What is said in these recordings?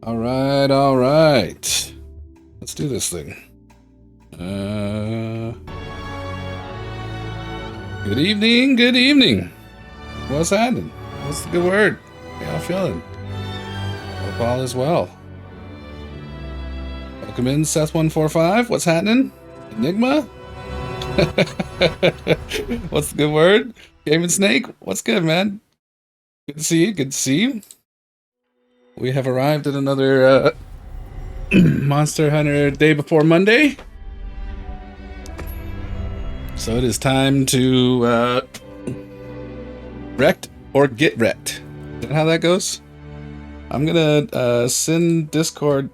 All right. Let's do this thing. Good evening. What's happening? What's the good word? How y'all feeling? Hope all is well. Welcome in, Seth145. What's happening? Enigma? What's the good word? Game and Snake? What's good, man? Good to see you. We have arrived at another Monster Hunter Day Before Monday. So it is time to wrecked or get wrecked. Is that how that goes? I'm gonna send Discord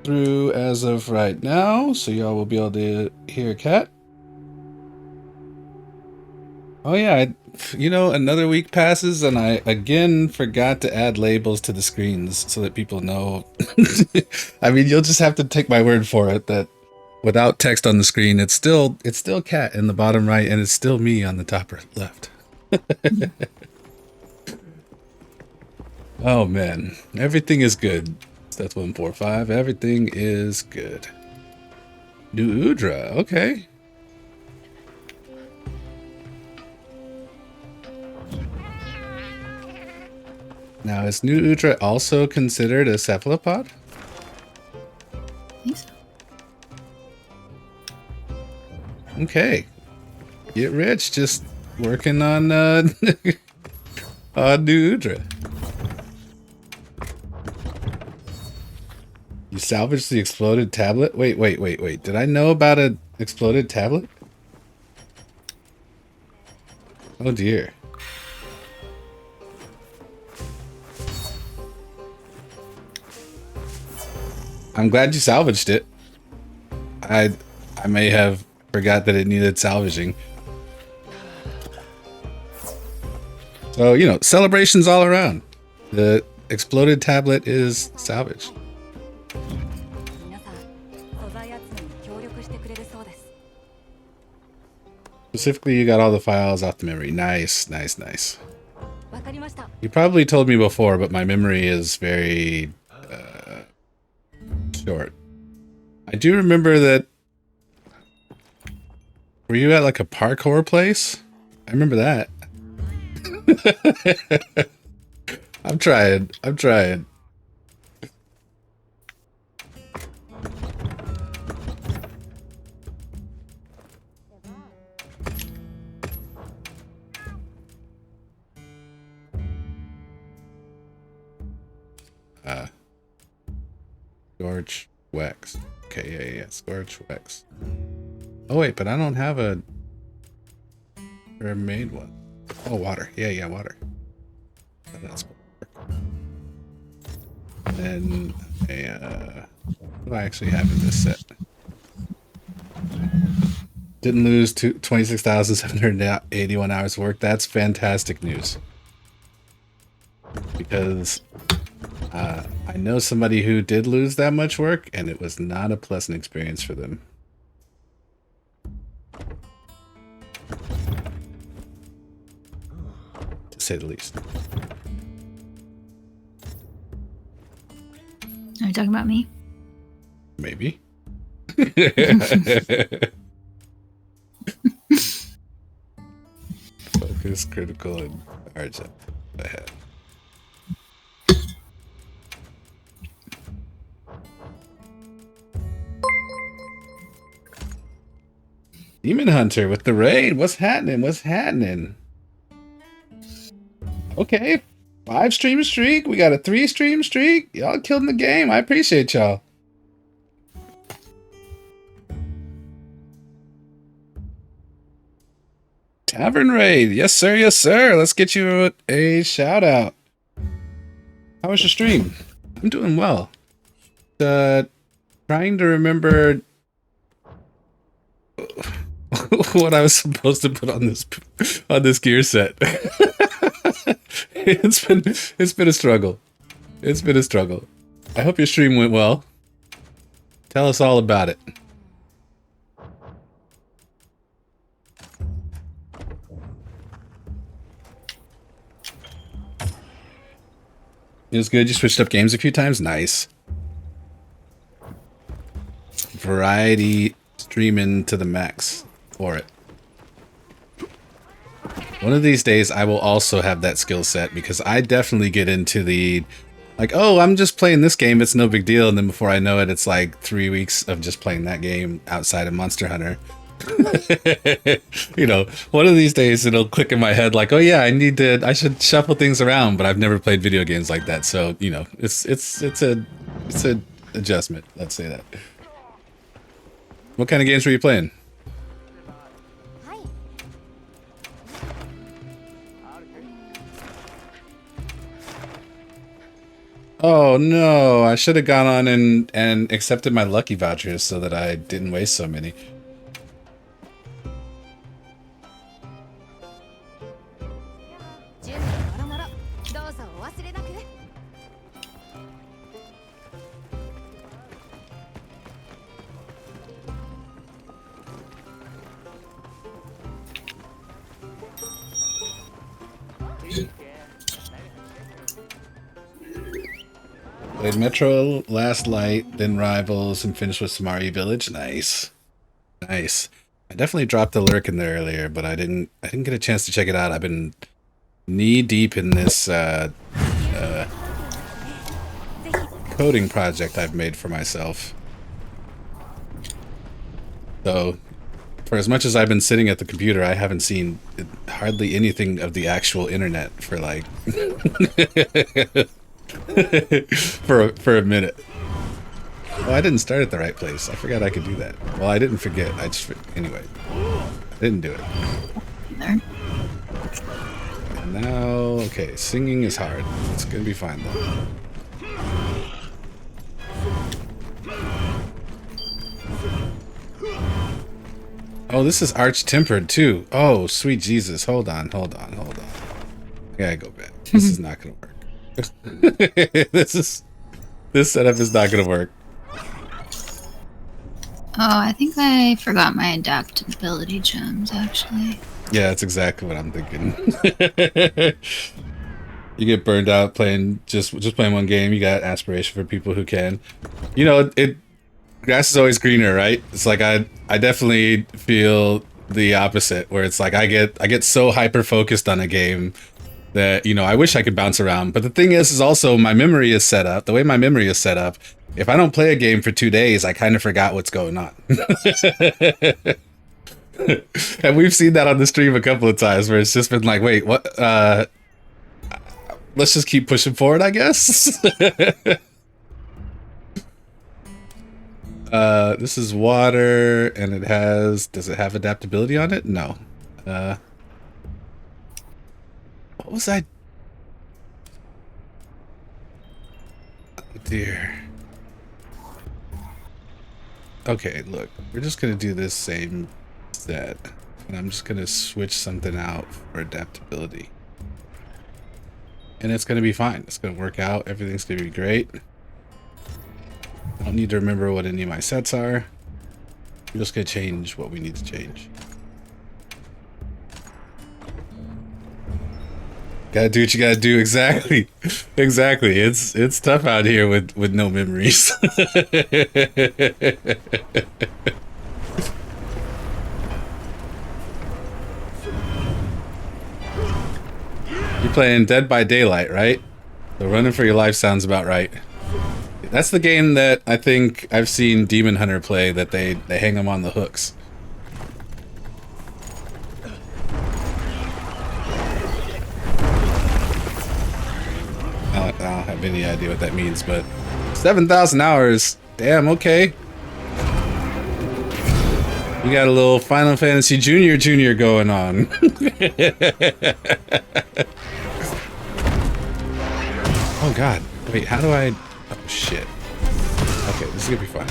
through as of right now, so y'all will be able to hear Cat. Oh yeah, another week passes and I again forgot to add labels to the screens so that people know. I mean, you'll just have to take my word for it that without text on the screen, it's still Cat in the bottom right and it's still me on the top left. Oh man, everything is good. That's 145. Everything is good. New Udra, okay. Now, is New Udra also considered a cephalopod? I think so. Okay. Get rich, just working on on New Udra. You salvaged the exploded tablet? Wait. Did I know about an exploded tablet? Oh dear. I'm glad you salvaged it. I may have forgot that it needed salvaging. So, celebrations all around. The exploded tablet is salvaged. Specifically, you got all the files off the memory. Nice. You probably told me before, but my memory is very short. I do remember that. Were you at like a parkour place? I remember that. I'm trying. Scorch Wex. Okay, yeah. Scorch Wex. Oh wait, but I don't have a made one. Oh, water. Yeah, water. That's and then what do I actually have in this set? Didn't lose 26,781 hours of work. That's fantastic news. Because I know somebody who did lose that much work, and it was not a pleasant experience for them. To say the least. Are you talking about me? Maybe. Focus, critical, and urgent ahead. Demon Hunter with the raid. What's happening? Okay. 5 stream streak. We got a 3 stream streak. Y'all killing the game. I appreciate y'all. Tavern raid. Yes, sir. Let's get you a shout out. How was your stream? I'm doing well. Trying to remember what I was supposed to put on this gear set. It's been a struggle. I hope your stream went well. Tell us all about it. It was good. You switched up games a few times. Nice. variety streaming to the max for it. One of these days, I will also have that skill set because I definitely get into the, like, oh, I'm just playing this game, it's no big deal. And then before I know it, it's like 3 weeks of just playing that game outside of Monster Hunter. You know, one of these days it'll click in my head like, oh yeah, I should shuffle things around, but I've never played video games like that. So, you know, it's a adjustment. Let's say that. What kind of games were you playing? Oh no, I should have gone on and accepted my lucky vouchers so that I didn't waste so many. Played Metro, Last Light, then Rivals, and finished with Samari Village. Nice. Nice. I definitely dropped the lurk in there earlier, but I didn't get a chance to check it out. I've been knee deep in this coding project I've made for myself. So, for as much as I've been sitting at the computer, I haven't seen hardly anything of the actual internet for like for a minute. Oh, I didn't start at the right place. I forgot I could do that. Well, I didn't forget. Anyway, I didn't do it. There. And now, okay, singing is hard. It's gonna be fine though. Oh, this is arch-tempered too. Oh, sweet Jesus. Hold on. I gotta go back. This is not gonna work. This setup is not gonna work. Oh, I think I forgot my adaptability gems, actually. Yeah, that's exactly what I'm thinking. You get burned out playing just playing one game. You got aspiration for people who can. You know, grass is always greener, right? It's like I definitely feel the opposite, where it's like I get so hyper focused on a game that, you know, I wish I could bounce around. But the thing is also my memory is set up. The way my memory is set up, if I don't play a game for 2 days, I kind of forgot what's going on. And we've seen that on the stream a couple of times where it's just been like, wait, what? Let's just keep pushing forward, I guess. This is water, and it has... Does it have adaptability on it? No. What was I... Oh, dear. Okay, look. We're just gonna do this same set. And I'm just gonna switch something out for adaptability. And it's gonna be fine. It's gonna work out. Everything's gonna be great. I don't need to remember what any of my sets are. I'm just gonna change what we need to change. Gotta do what you gotta do. Exactly. Exactly. It's tough out here with no memories. You're playing Dead by Daylight, right? So running for your life sounds about right. That's the game that I think I've seen Demon Hunter play, that they hang them on the hooks. I don't have any idea what that means, but 7,000 hours. Damn, okay. You got a little Final Fantasy Junior going on. Oh god. Wait, how do I... Oh shit. Okay, this is gonna be fun.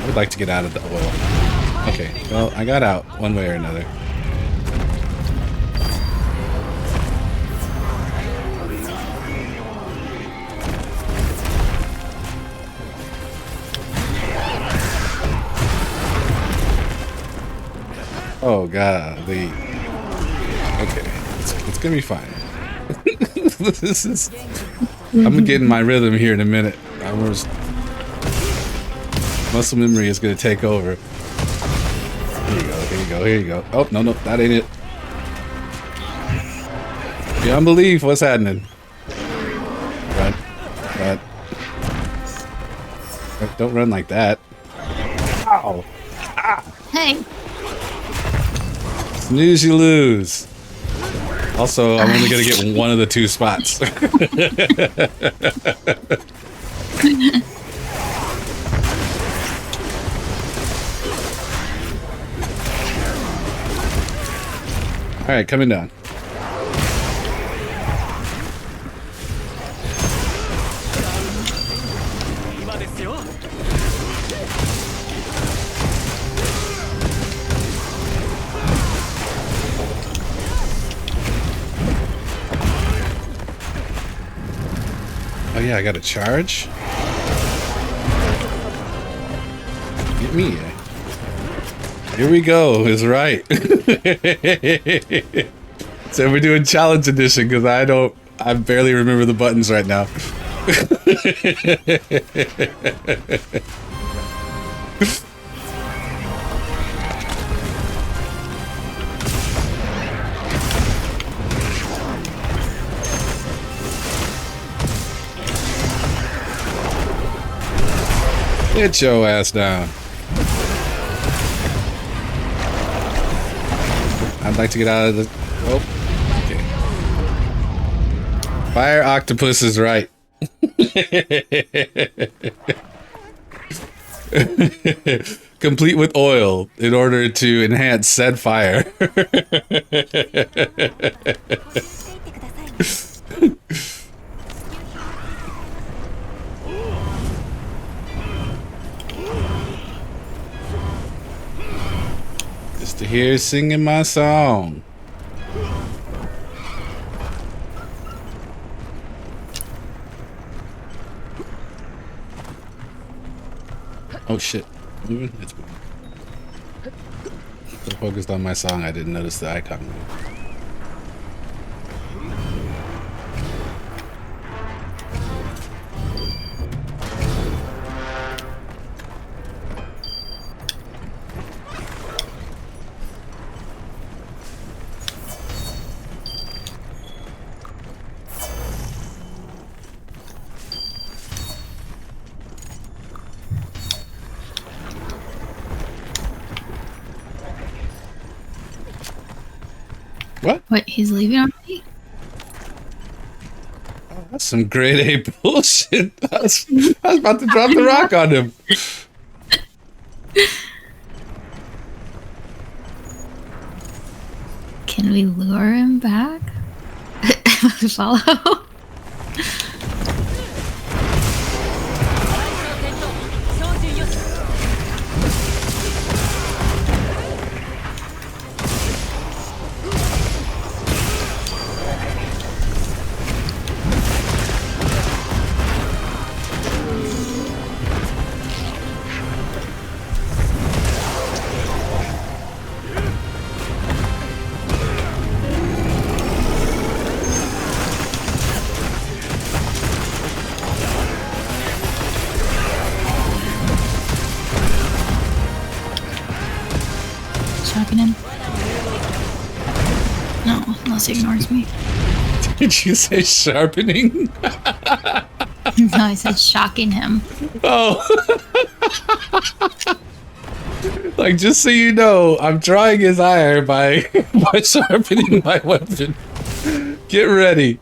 I would like to get out of the oil. Okay, well, I got out one way or another. Oh god, okay, it's gonna be fine. This is I'm gonna get in my rhythm here in a minute. Muscle memory is gonna take over. Here you go, here you go, here you go. Oh, no, that ain't it. Beyond belief, what's happening? Run. Don't run like that. Ow! Ah. Hey! Snooze, you lose. Also, I'm only gonna get one of the two spots. Alright, coming down. Oh yeah, I got a charge? Get me. Here we go, is right. So we're doing challenge edition because I barely remember the buttons right now. Get your ass down. I'd like to get out of the... Oh, okay. Fire octopus is right. Complete with oil in order to enhance said fire. Just to hear singing my song. Oh shit. Moving? It's moving. So focused on my song, I didn't notice the icon move. What? What, he's leaving already? Oh, that's some grade A bullshit. I was about to drop the rock on him. Can we lure him back? Follow? Sharpen him. No, unless he ignores me. Did you say sharpening? No, I said shocking him. Oh. Like, just so you know, I'm drawing his ire by sharpening my weapon. Get ready.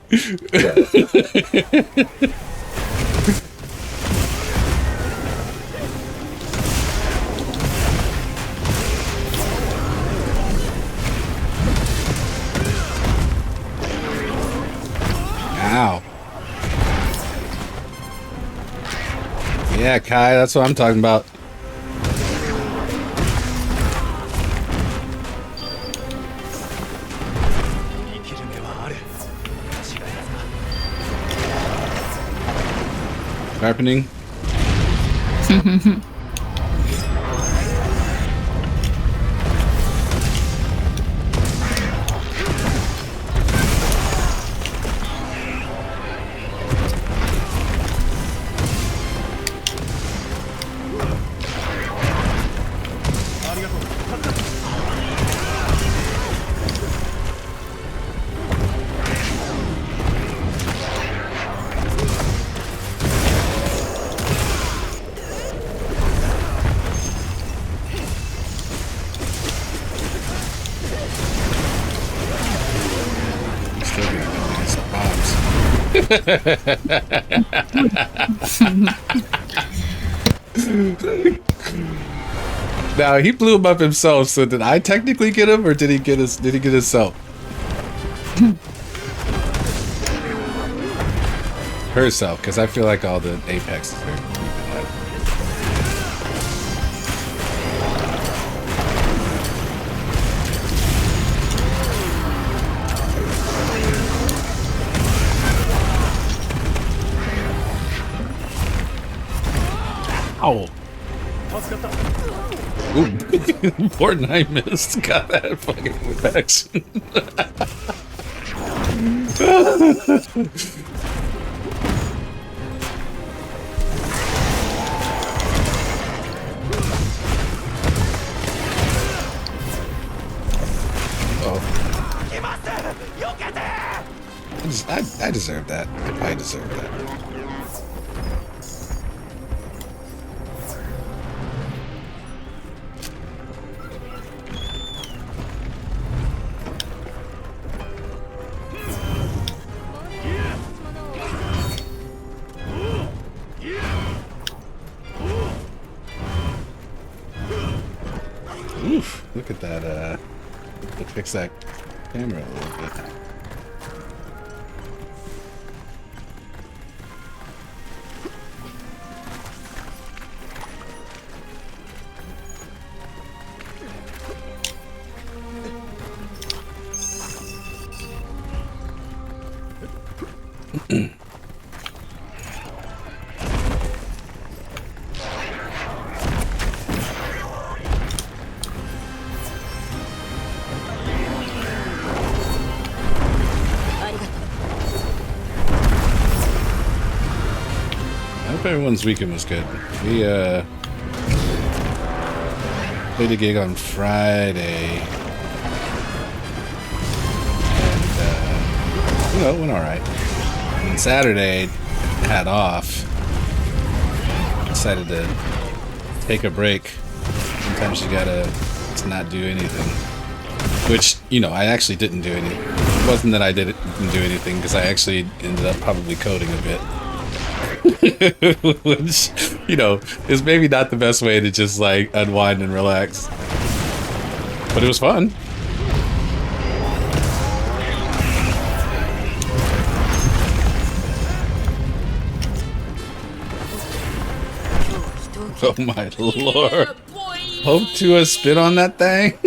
Ow. Yeah, Kai, that's what I'm talking about. Sharpening. Now he blew him up himself. So did I technically get him, or did he get his? Did he get himself? Herself, because I feel like all the apexes are. Ow. Ooh, Fortnite missed. Got that fucking action. Oh. I deserve that. I deserve that. Oof, look at that, let's fix that camera a little bit. Everyone's weekend was good. We played a gig on Friday, and you know, it went all right. And Saturday, had off. Decided to take a break. Sometimes you gotta not do anything. Which, you know, I actually didn't do anything. It wasn't that I didn't do anything, because I actually ended up probably coding a bit. Which, you know, is maybe not the best way to just like unwind and relax, but it was fun. Oh my lord. Hope to a spit on that thing.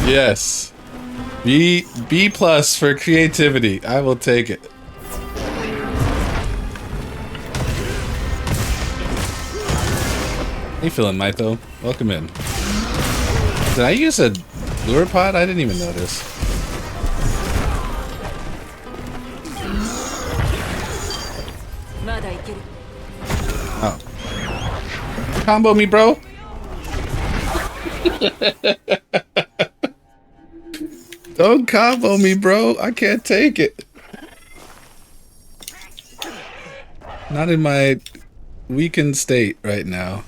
Yes. B plus for creativity. I will take it. How you feeling, Maito? Welcome in. Did I use a lure pod? I didn't even notice. Oh. Combo me, bro. Don't combo me, bro. I can't take it. Not in my weakened state right now.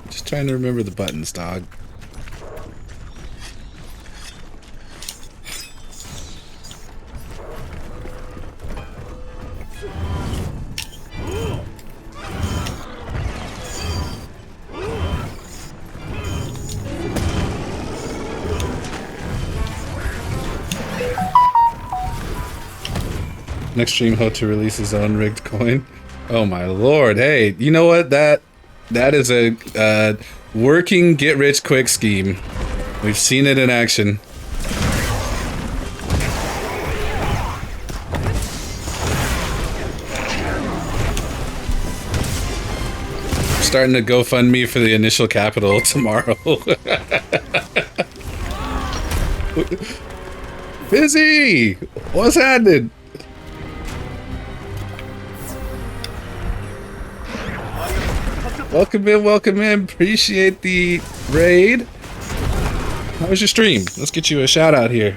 Just trying to remember the buttons, dog. Next stream, Ho to release his own rigged coin. Oh my lord! Hey, you know what? That is a working get rich quick scheme. We've seen it in action. Starting to GoFundMe for the initial capital tomorrow. Busy. What's happening? Welcome in. Appreciate the raid. How was your stream? Let's get you a shout out here.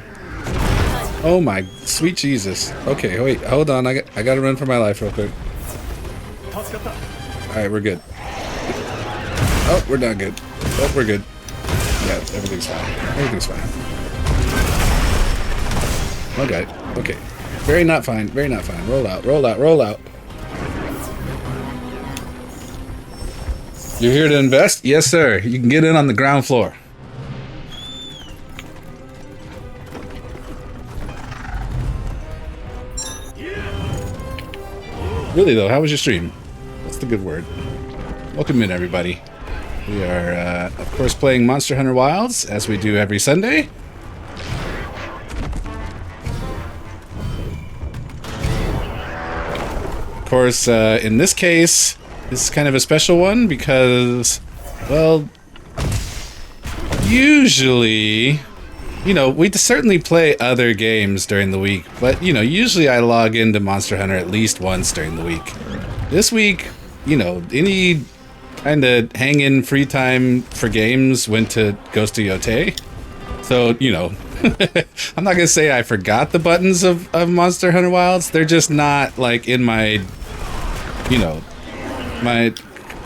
Oh my sweet Jesus. Okay, wait, hold on. I gotta run for my life real quick. Alright, we're good. Oh, we're not good. Oh, we're good. Yeah, everything's fine. Everything's fine. Okay. Okay. Very not fine. Very not fine. Roll out. Roll out. Roll out. You're here to invest? Yes, sir. You can get in on the ground floor. Really, though, how was your stream? What's the good word? Welcome in, everybody. We are, of course, playing Monster Hunter Wilds, as we do every Sunday. Of course, in this case, this is kind of a special one because, well, usually, you know, we certainly play other games during the week, but, you know, usually I log into Monster Hunter at least once during the week. This week, you know, any kind of hang-in free time for games went to Ghost of Yotei. So, you know, I'm not gonna say I forgot the buttons of Monster Hunter Wilds. They're just not, like, in my, you know,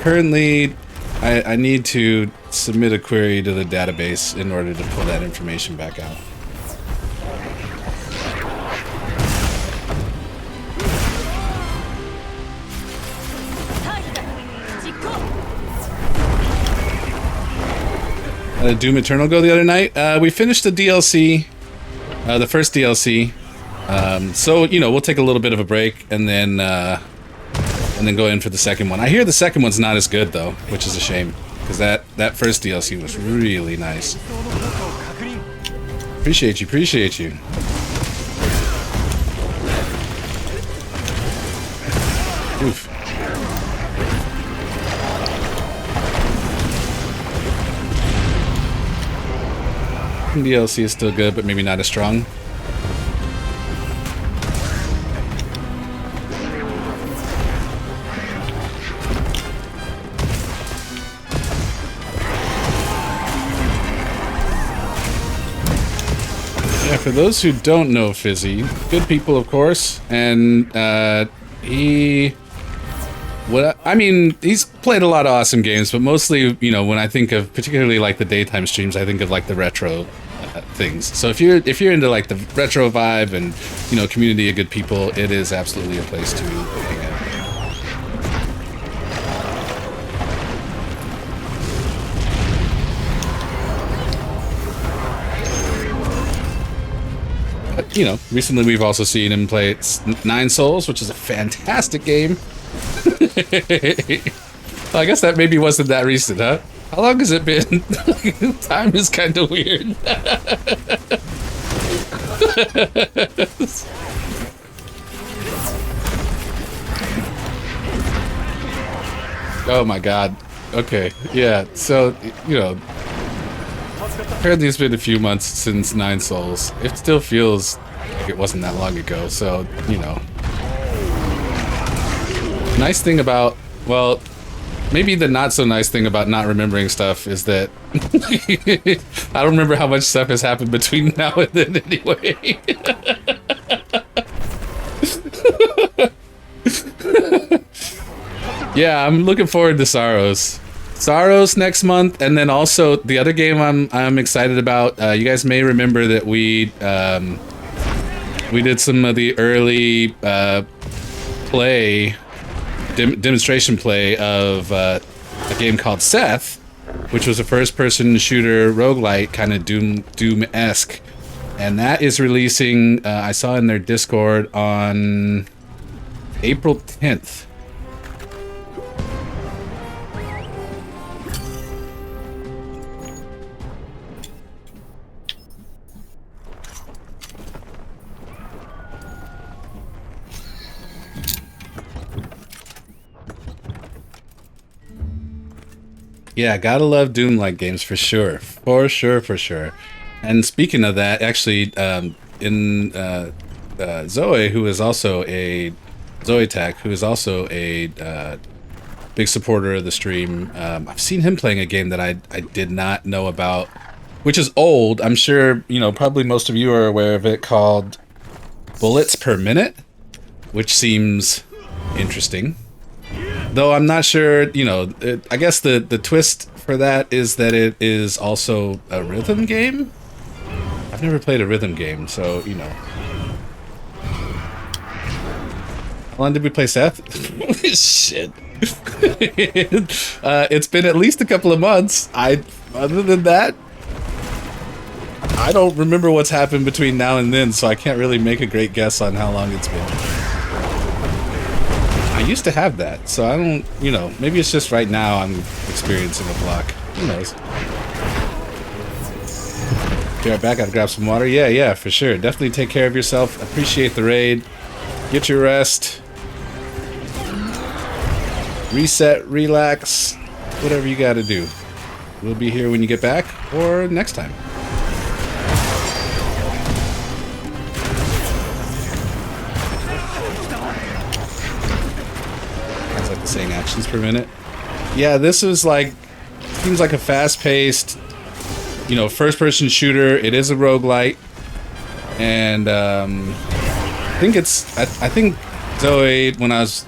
currently, I need to submit a query to the database in order to pull that information back out. Doom Eternal go the other night. We finished the DLC, the first DLC. So, you know, we'll take a little bit of a break and then go in for the second one. I hear the second one's not as good though, which is a shame, because that first DLC was really nice. Appreciate you, appreciate you. Oof. DLC is still good, but maybe not as strong. Yeah, for those who don't know Fizzy, good people, of course, and he's played a lot of awesome games, but mostly, you know, when I think of particularly like the daytime streams, I think of like the retro things. So if you're into like the retro vibe and, you know, community of good people, it is absolutely a place to hang out. But, you know, recently we've also seen him play Nine Souls, which is a fantastic game. Well, I guess that maybe wasn't that recent, huh? How long has it been? Time is kind of weird. Oh my god. Okay, yeah, so, you know, apparently it's been a few months since Nine Souls. It still feels like it wasn't that long ago, so, you know. Nice thing about, well, maybe the not so nice thing about not remembering stuff is that I don't remember how much stuff has happened between now and then anyway. Yeah, I'm looking forward to Saros next month, and then also the other game I'm excited about. You guys may remember that we did some of the early demonstration play of a game called Seth, which was a first-person shooter roguelite, kind of Doom-esque, and that is releasing. I saw in their Discord on April 10th. Yeah, gotta love Doom-like games for sure. For sure. And speaking of that, actually, Zoe, who is also a Zoe Tech, who is also a big supporter of the stream, I've seen him playing a game that I did not know about, which is old. I'm sure, you know, probably most of you are aware of it, called Bullets Per Minute, which seems interesting. Though I'm not sure, you know, I guess the twist for that is that it is also a rhythm game. I've never played a rhythm game, so, you know, How long did we play Seth? Shit. It's been at least a couple of months. Other than that, I don't remember what's happened between now and then, so I can't really make a great guess on how long it's been. I used to have that, so I don't, you know, maybe it's just right now I'm experiencing a block. Who knows? Be right back, gotta grab some water. Yeah, for sure. Definitely take care of yourself. Appreciate the raid. Get your rest. Reset, relax, whatever you gotta do. We'll be here when you get back, or next time. Sounds like the saying actions per minute. Yeah, this is like, seems like a fast-paced, you know, first-person shooter. It is a roguelite. And, I think Zoe, when I was,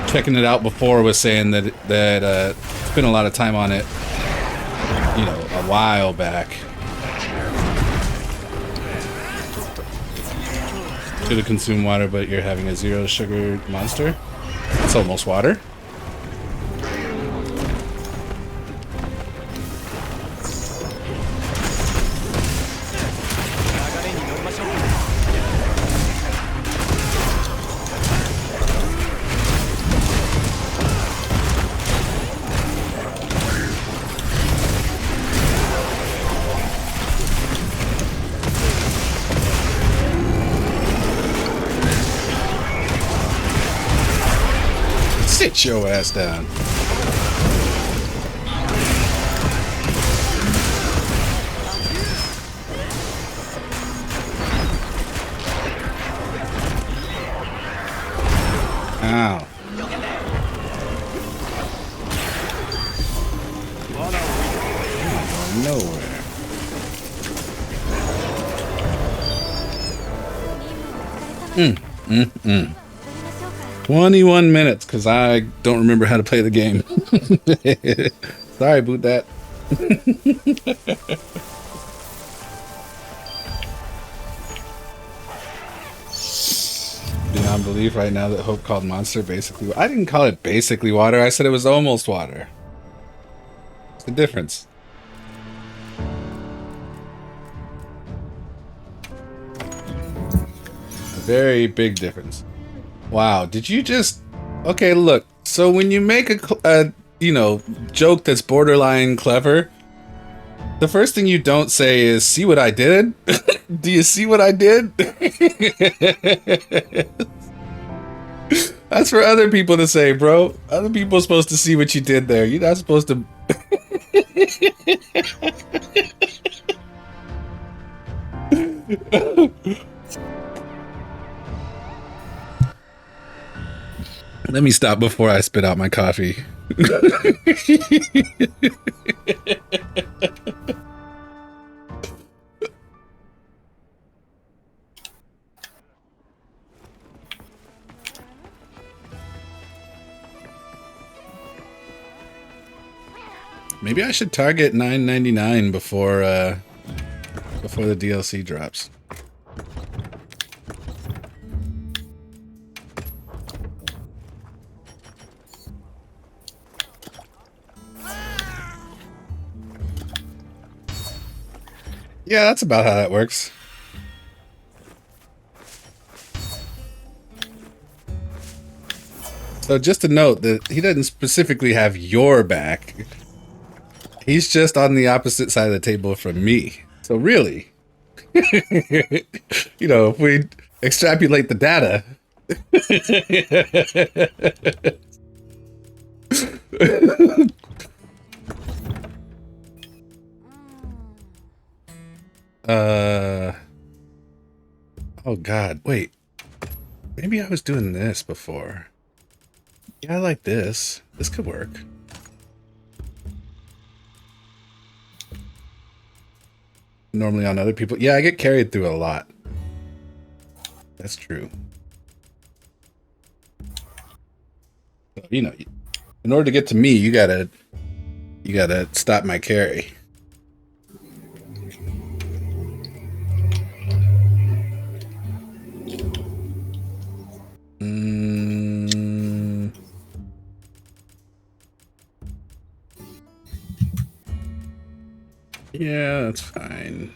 checking it out before, was saying that spent a lot of time on it, you know, a while back. Should have consumed water, but you're having a 0 sugar monster. That's almost water. Sit your ass down. Ow. Nowhere. 21 minutes, because I don't remember how to play the game. Sorry, boot that. Beyond belief right now that Hope called Monster basically... I didn't call it basically water, I said it was almost water. What's the difference? A very big difference. Wow, did you just... Okay, look. So when you make a you know, joke that's borderline clever, the first thing you don't say is, see what I did? Do you see what I did? That's for other people to say, bro. Other people are supposed to see what you did there. You're not supposed to... Let me stop before I spit out my coffee. Maybe I should target $9.99 before the DLC drops. Yeah, that's about how that works. So just to note that he doesn't specifically have your back. He's just on the opposite side of the table from me. So really, you know, if we extrapolate the data. Oh God, wait. Maybe I was doing this before. Yeah, I like this. This could work. Normally on other people. Yeah, I get carried through a lot. That's true. So, you know, in order to get to me, you gotta stop my carry. Yeah, that's fine.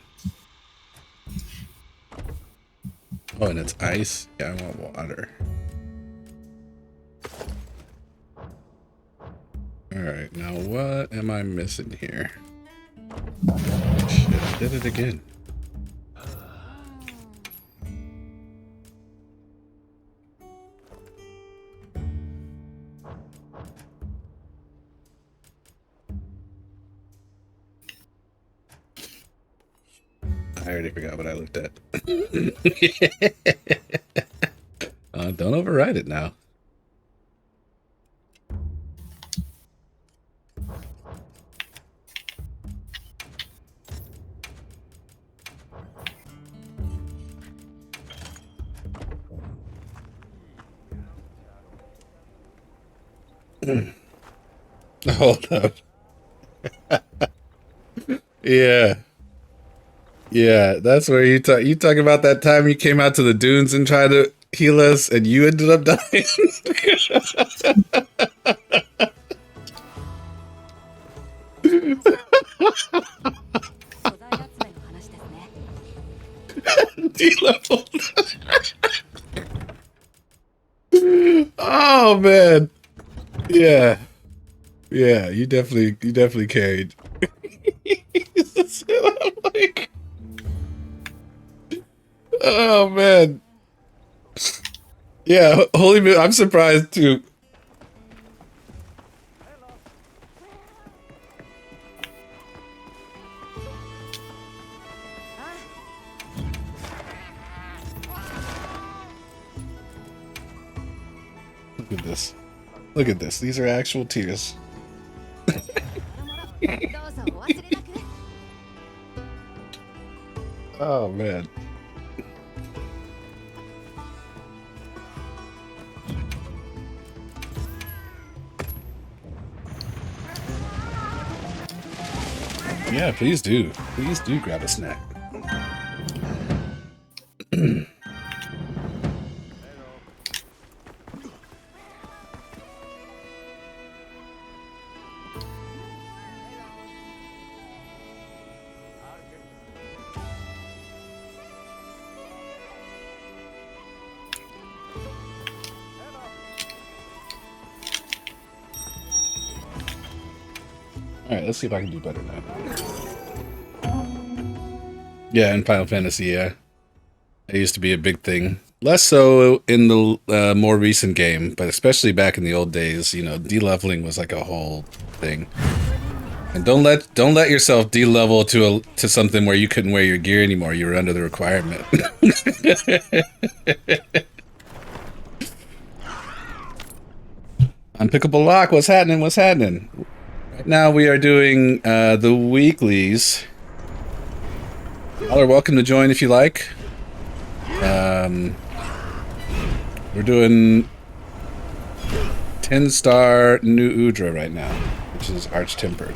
Oh, and it's ice? Yeah, I want water. Alright, now what am I missing here? Shit, I did it again. I already forgot what I looked at. Don't override it now. Hold up. Yeah. Yeah, that's where you talk about that time you came out to the dunes and tried to heal us and you ended up dying. D-level. Oh man. Yeah. Yeah, you definitely carried. I'm like, oh man. Yeah, holy man, I'm surprised too. Look at this. Look at this. These are actual tears. Oh man. Yeah, please do. Please do grab a snack. Alright, let's see if I can do better now. Yeah, in Final Fantasy, yeah. It used to be a big thing. Less so in the more recent game, but especially back in the old days, you know, de-leveling was like a whole thing. And don't let yourself de-level to something where you couldn't wear your gear anymore. You were under the requirement. Unpickable lock, what's happening? What's happening? Right now we are doing the weeklies. Y'all are welcome to join if you like. We're doing 10-star New Udra right now, which is Arch-Tempered.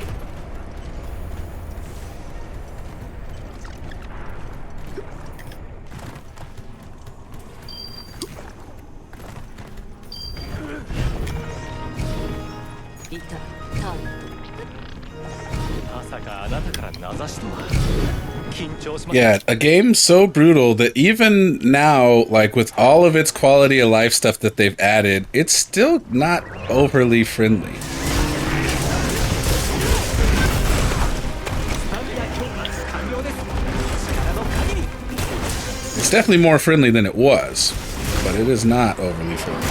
Yeah, a game so brutal that even now, like with all of its quality of life stuff that they've added, it's still not overly friendly. It's definitely more friendly than it was, but it is not overly friendly.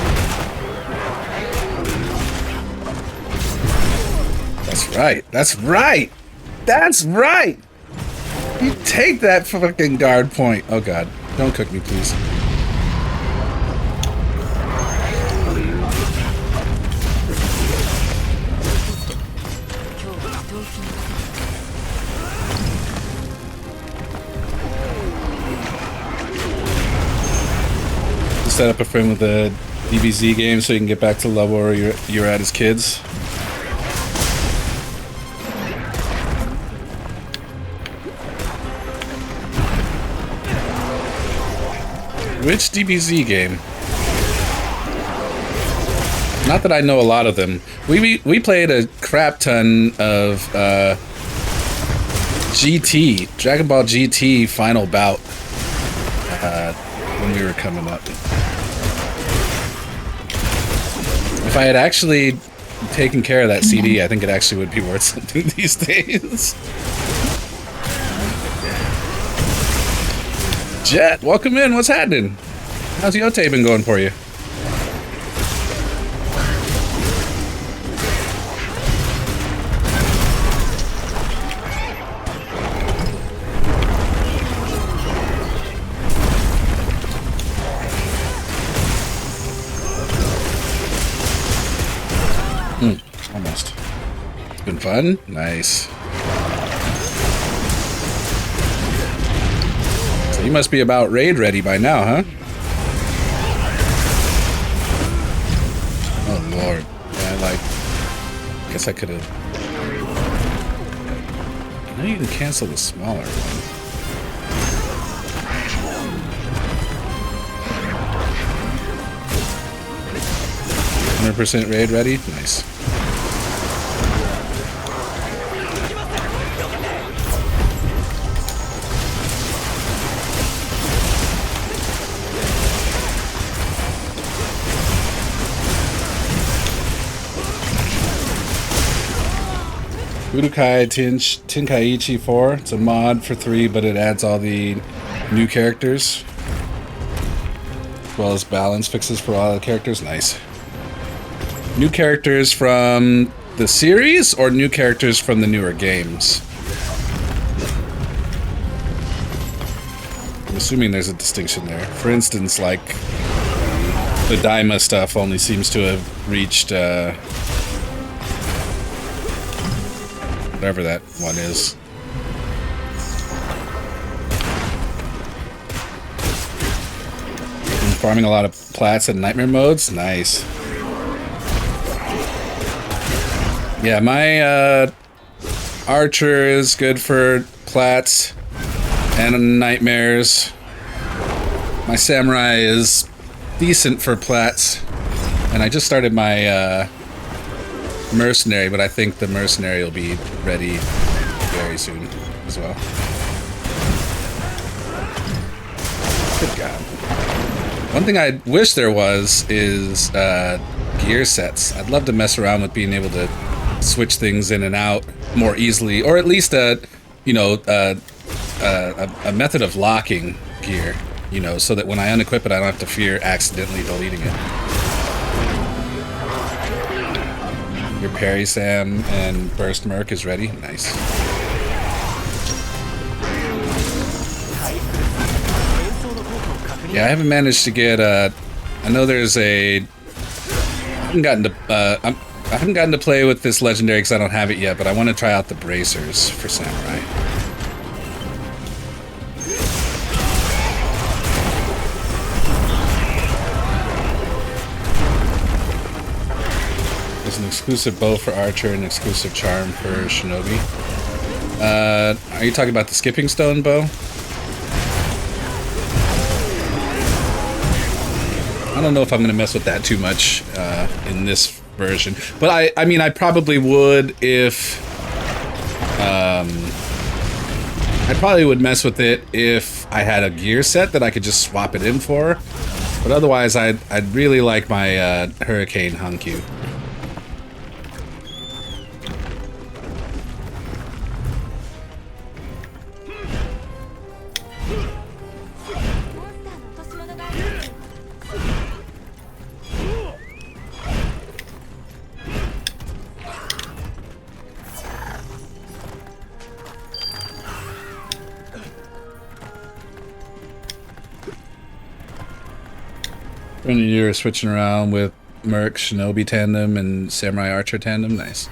That's right. That's right. That's right. You take that fucking guard point. Oh god. Don't cook me, please. Set up a friend with a DBZ game so you can get back to the level where you're at as kids. Which DBZ game? Not that I know a lot of them. We played a crap ton of GT, Dragon Ball GT final bout when we were coming up. If I had actually taken care of that CD, I think it actually would be worth something these days. Jet, welcome in. What's happening? How's Yote been going for you? Almost. It's been fun. Nice. So you must be about raid ready by now, huh? Oh lord. Yeah, I guess I could have. Now you can cancel the smaller one. 100% raid ready? Nice. Budokai Tenkaichi 4. It's a mod for 3, but it adds all the new characters. As well as balance fixes for all the characters. Nice. New characters from the series or new characters from the newer games? I'm assuming there's a distinction there. For instance, like the Daima stuff only seems to have reached whatever that one is. Been farming a lot of plats and nightmare modes. Nice. Yeah, my archer is good for plats and nightmares. My samurai is decent for plats. And I just started my mercenary, but I think the mercenary will be ready very soon as well. Good God. One thing I wish there is gear sets. I'd love to mess around with being able to switch things in and out more easily, or at least a method of locking gear, you know, so that when I unequip it, I don't have to fear accidentally deleting it. Your parry Sam and burst Merc is ready. Nice. Yeah, I haven't managed to get I know there's a I haven't gotten to play with this legendary because I don't have it yet, but I want to try out the bracers for samurai. There's an exclusive bow for archer and an exclusive charm for shinobi. Are you talking about the skipping stone bow? I don't know if I'm going to mess with that too much in this version, but I mean I probably would if I probably would mess with it if I had a gear set that I could just swap it in for, but otherwise I'd really like my Hurricane Hankyu. You're switching around with Merc, Shinobi tandem, and Samurai Archer tandem. Nice.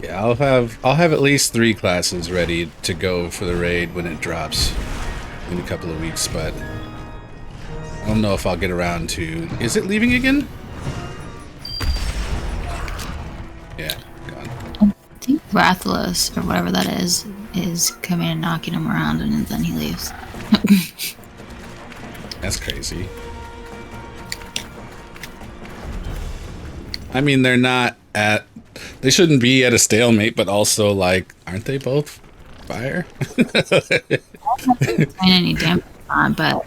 Yeah, I'll have at least 3 classes ready to go for the raid when it drops in a couple of weeks, but I don't know if I'll get around to. Is it leaving again? Yeah, gone. I think Rathless, or whatever that is is coming and knocking him around, and then he leaves. That's crazy. I mean, they're not at... They shouldn't be at a stalemate, but also, like, aren't they both fire? Any damage on, but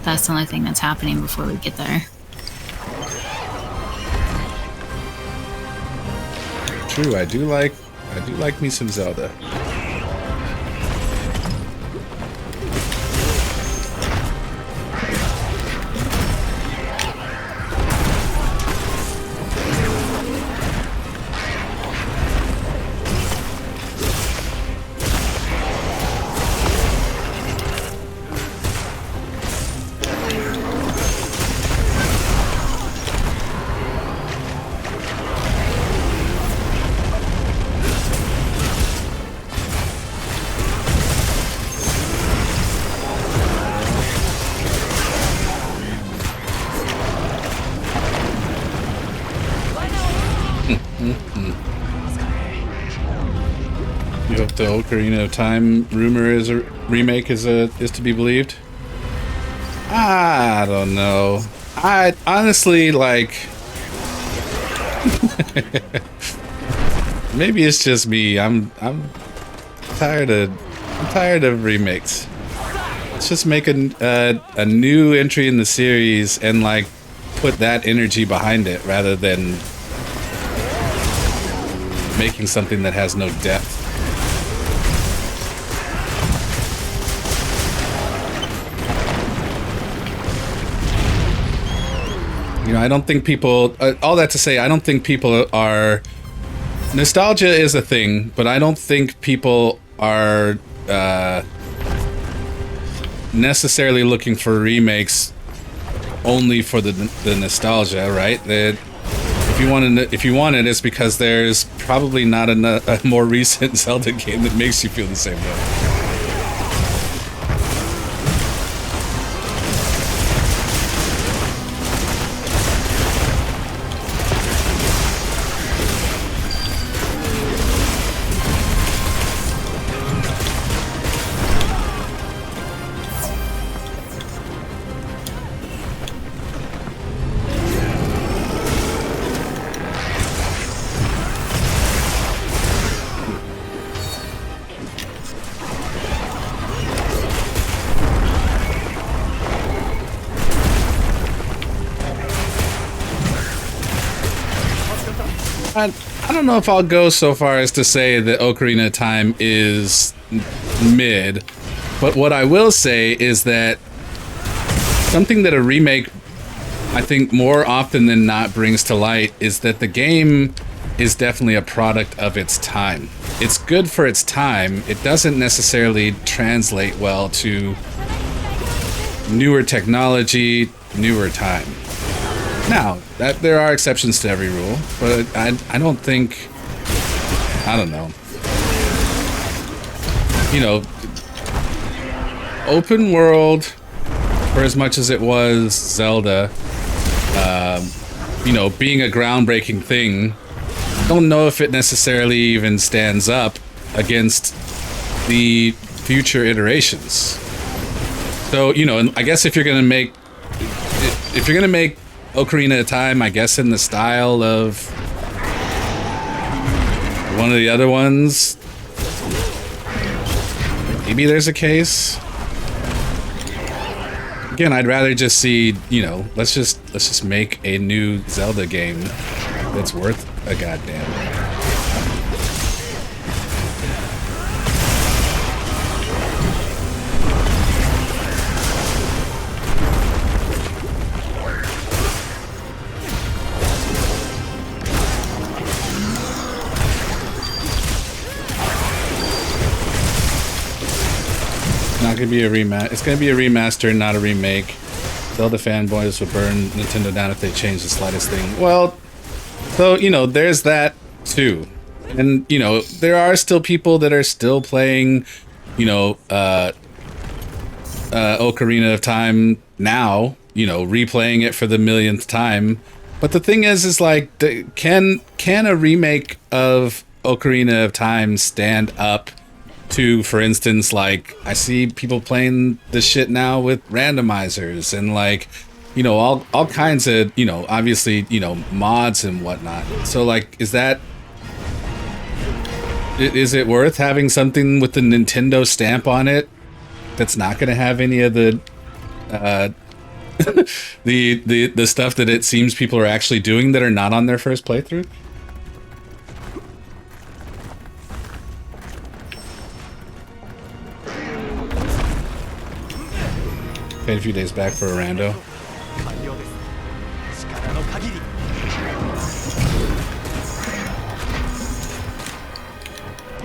that's the only thing that's happening before we get there. True, I do like me some Zelda. You hope the Ocarina of Time rumor is a remake is to be believed? I don't know. I honestly like maybe it's just me. I'm tired of remakes. Let's just make a new entry in the series and like put that energy behind it rather than making something that has no depth. You know, I don't think people, all that to say, I don't think people are, nostalgia is a thing, but I don't think people are necessarily looking for remakes only for the nostalgia, right? That if you want it, it's because there's probably not a more recent Zelda game that makes you feel the same way. I don't know if I'll go so far as to say that Ocarina of Time is mid, but what I will say is that something that a remake, I think, more often than not brings to light is that the game is definitely a product of its time. It's good for its time. It doesn't necessarily translate well to newer technology, newer time. Now, there are exceptions to every rule, but I don't think, I don't know. You know, open world, for as much as it was Zelda, you know, being a groundbreaking thing, I don't know if it necessarily even stands up against the future iterations. So, you know, I guess if you're gonna make Ocarina of Time, I guess in the style of one of the other ones, maybe there's a case. Again, I'd rather just see, you know, let's just make a new Zelda game that's worth a goddamn. Not gonna be a remaster. It's gonna be a remaster, not a remake. Zelda fanboys would burn Nintendo down if they changed the slightest thing. Well, so, you know, there's that too. And, you know, there are still people that are still playing, you know, Ocarina of Time now, you know, replaying it for the millionth time. But the thing is like, can a remake of Ocarina of Time stand up to, for instance, like I see people playing this shit now with randomizers and like, you know, all kinds of, you know, obviously, you know, mods and whatnot. So like, is it worth having something with the Nintendo stamp on it that's not going to have any of the the stuff that it seems people are actually doing that are not on their first playthrough? Paid a few days back for a rando.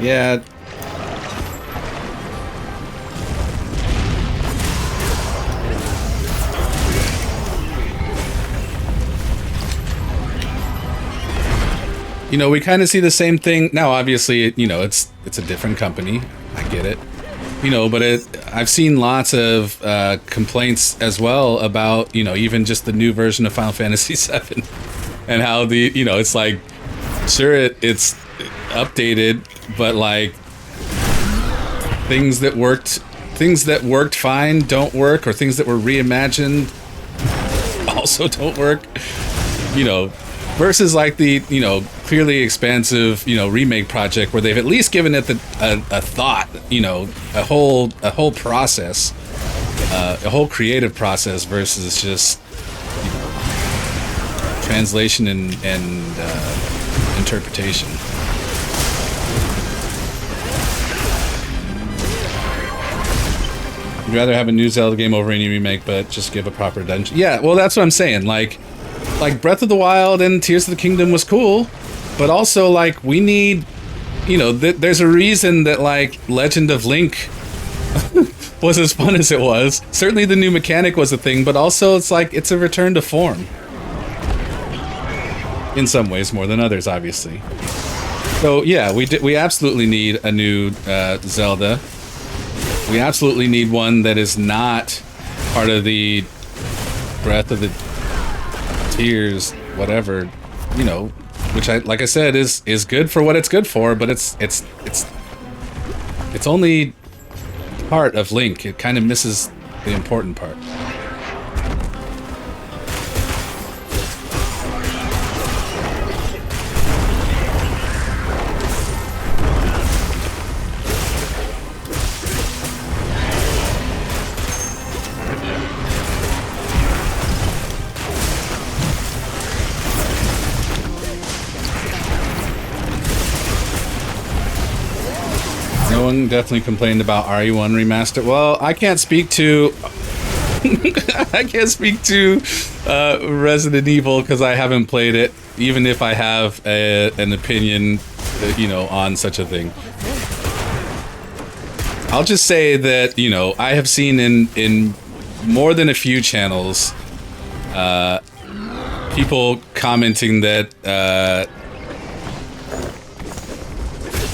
Yeah. You know, we kind of see the same thing now. Obviously, you know, it's a different company. I get it. You know, but I've seen lots of complaints as well about, you know, even just the new version of Final Fantasy VII and how you know, it's like, sure, it's updated, but like things that worked fine don't work, or things that were reimagined also don't work, you know, versus like the, you know, clearly expansive, you know, remake project where they've at least given it a thought, you know, a whole process, a whole creative process versus just, you know, translation and interpretation. I'd rather have a new Zelda game over any remake, but just give a proper dungeon. Yeah, well, that's what I'm saying. Like Breath of the Wild and Tears of the Kingdom was cool, but also like we need, you know, there's a reason that like Legend of Link was as fun as it was. Certainly the new mechanic was a thing, but also it's like it's a return to form. In some ways more than others, obviously. So yeah, we absolutely need a new Zelda. We absolutely need one that is not part of the Breath of the Tears, whatever, you know, which like I said is good for what it's good for, but it's only part of Link. It kind of misses the important part. No one definitely complained about RE1 remaster. Well, I can't speak to I can't speak to Resident Evil because I haven't played it, even if I have an opinion, you know, on such a thing. I'll just say that, you know, I have seen in more than a few channels people commenting that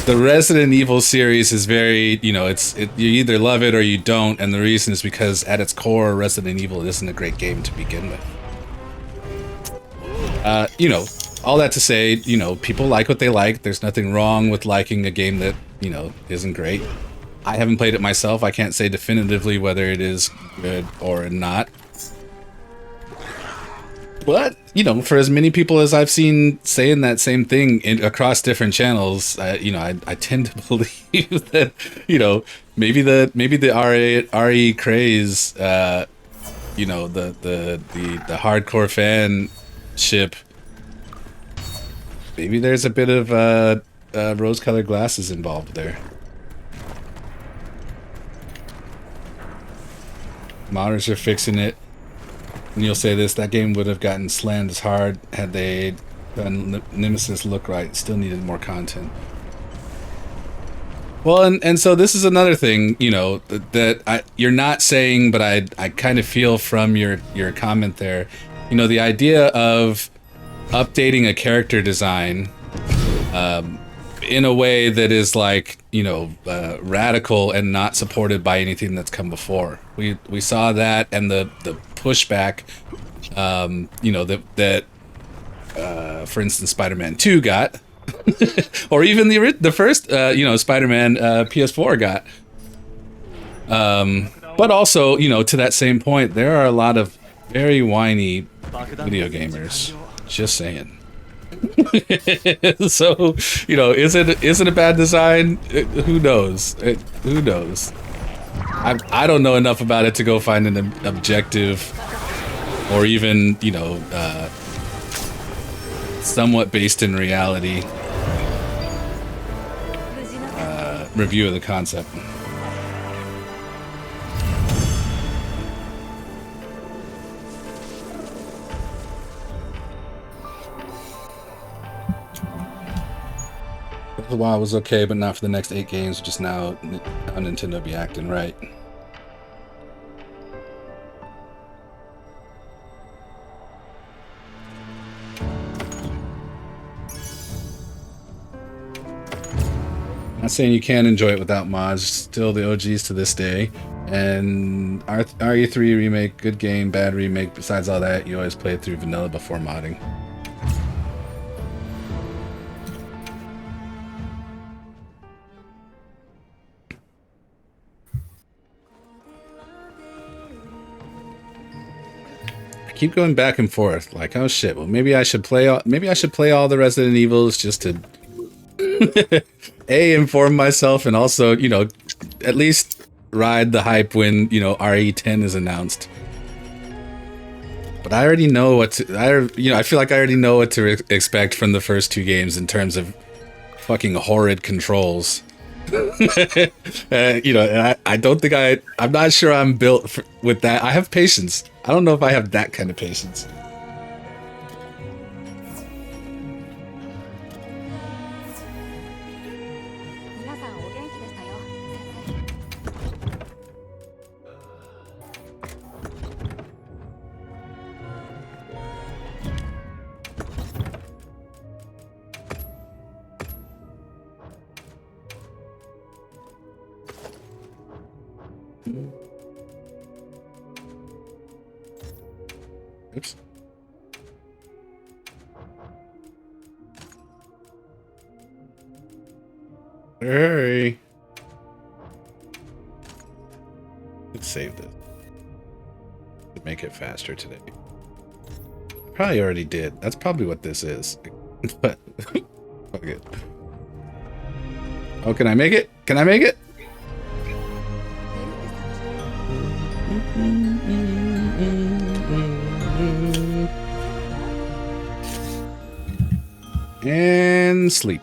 the Resident Evil series is very, you know, you either love it or you don't, and the reason is because at its core, Resident Evil isn't a great game to begin with. You know, all that to say, you know, people like what they like. There's nothing wrong with liking a game that, you know, isn't great. I haven't played it myself. I can't say definitively whether it is good or not. But, you know, for as many people as I've seen saying that same thing across different channels, you know, I tend to believe that, you know, maybe the RE craze, you know, the hardcore fanship, maybe there's a bit of rose-colored glasses involved there. Modders are fixing it. And you'll say this, that game would have gotten slammed as hard had they done Nemesis look right. Still needed more content. Well, and so this is another thing, you know, that you're not saying, but I kind of feel from your comment there, you know, the idea of updating a character design in a way that is like, you know, radical and not supported by anything that's come before. We saw that, and the pushback, you know, that for instance, Spider-Man 2 got or even the first, you know, Spider-Man PS4 got. But also, you know, to that same point, there are a lot of very whiny video gamers. Just saying. So, you know, is it a bad design? Who knows? Who knows? I don't know enough about it to go find an objective or even, you know, somewhat based in reality review of the concept. A while was okay, but not for the next 8 games. Just now, Nintendo be acting right. Not saying you can't enjoy it without mods. Still the OGs to this day. And RE3 remake, good game, bad remake. Besides all that, you always play it through vanilla before modding. Keep going back and forth, like, oh shit, well maybe I should play all the Resident Evils just to inform myself, and also, you know, at least ride the hype when, you know, RE10 is announced. But I already know what to, I feel like I already know what to expect from the first 2 games in terms of fucking horrid controls. You know, and I don't think I'm not sure I'm built with that. I have patience. I don't know if I have that kind of patience. Oops. Hurry. Let's save this. To make it faster today. Probably already did. That's probably what this is. But fuck it. Oh, can I make it? Can I make it? And sleep.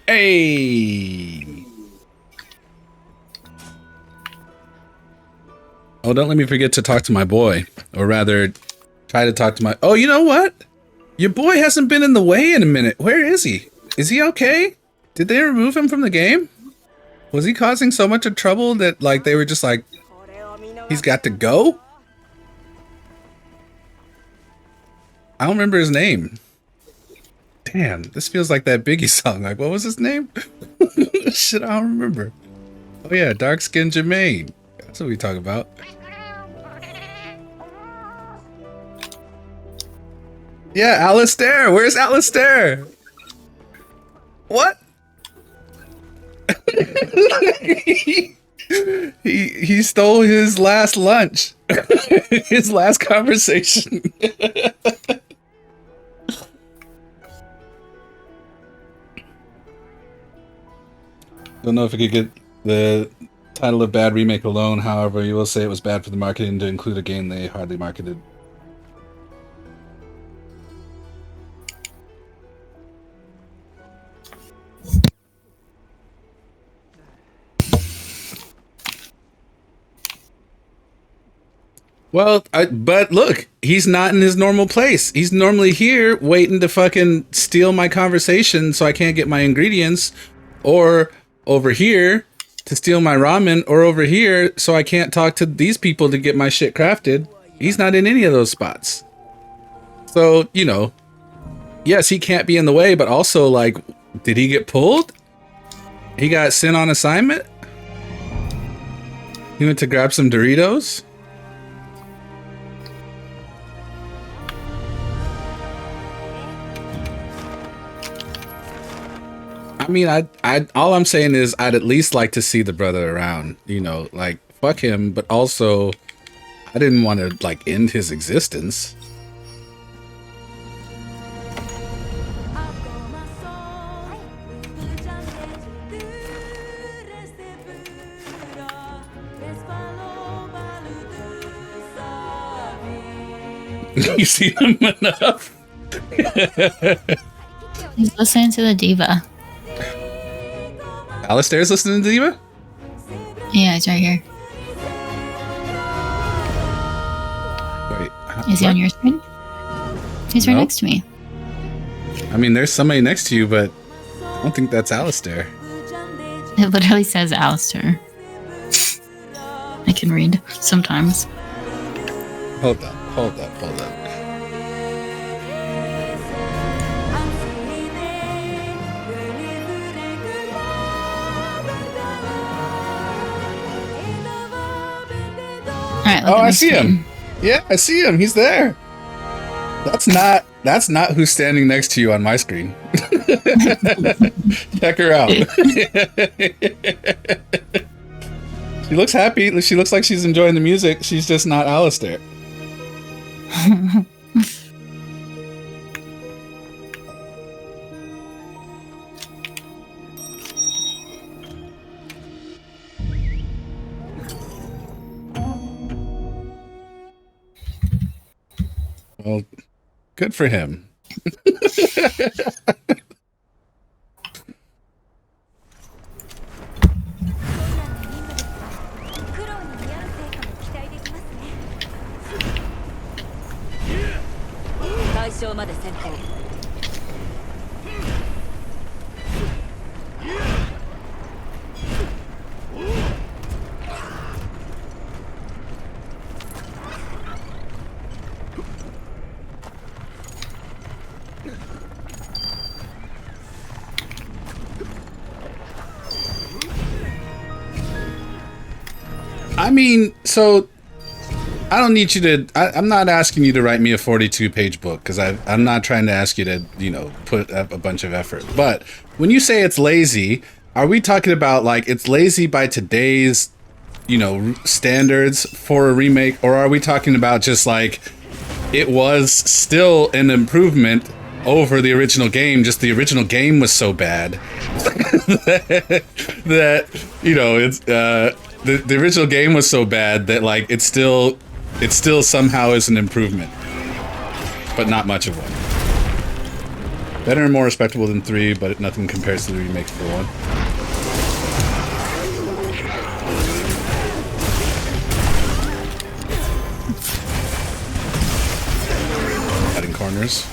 Hey! Oh, don't let me forget to talk to my boy. Or rather, try to talk to my... Oh, you know what? Your boy hasn't been in the way in a minute. Where is he? Is he okay? Did they remove him from the game? Was he causing so much of trouble that, like, they were just like, he's got to go? I don't remember his name. Damn, this feels like that Biggie song. Like, what was his name? Shit, I don't remember. Oh yeah, Dark Skin Jermaine. That's what we talk about. Yeah, Alistair. Where's Alistair? What? He stole his last lunch. His last conversation. Don't know if I could get the title of bad remake alone. However, you will say it was bad for the marketing to include a game they hardly marketed. Well, but look, he's not in his normal place. He's normally here waiting to fucking steal my conversation so I can't get my ingredients, or over here to steal my ramen, or over here so I can't talk to these people to get my shit crafted. He's not in any of those spots. So, you know, yes, he can't be in the way, but also, like, did he get pulled? He got sent on assignment? He went to grab some Doritos? I mean, all I'm saying is I'd at least like to see the brother around, you know, like, fuck him, but also I didn't want to, like, end his existence. You see him enough? He's listening to the diva. Alistair's listening to Diva? Yeah, he's right here. Wait. Is he on your screen? He's right next to me. I mean, there's somebody next to you, but I don't think that's Alistair. It literally says Alistair. I can read sometimes. Hold up. Alright, oh, I see him. Yeah, I see him. He's there. That's not who's standing next to you on my screen. Check her out. She looks happy. She looks like she's enjoying the music. She's just not Alistair. Well, good for him. I mean, so I don't need you to. I'm not asking you to write me a 42-page book because I'm not trying to ask you to, you know, put up a bunch of effort. But when you say it's lazy, are we talking about like it's lazy by today's, you know, standards for a remake, or are we talking about just like it was still an improvement over the original game? Just the original game was so bad that you know it's the original game was so bad that like it still somehow is an improvement, but not much of one. Better and more respectable than 3, but nothing compares to the remake for 1. Cutting corners.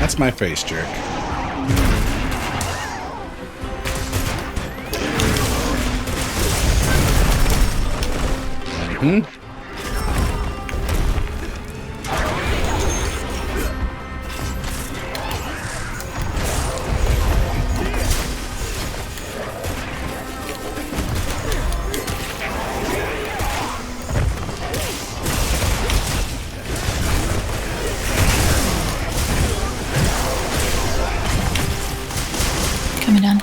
That's my face, jerk. Coming down.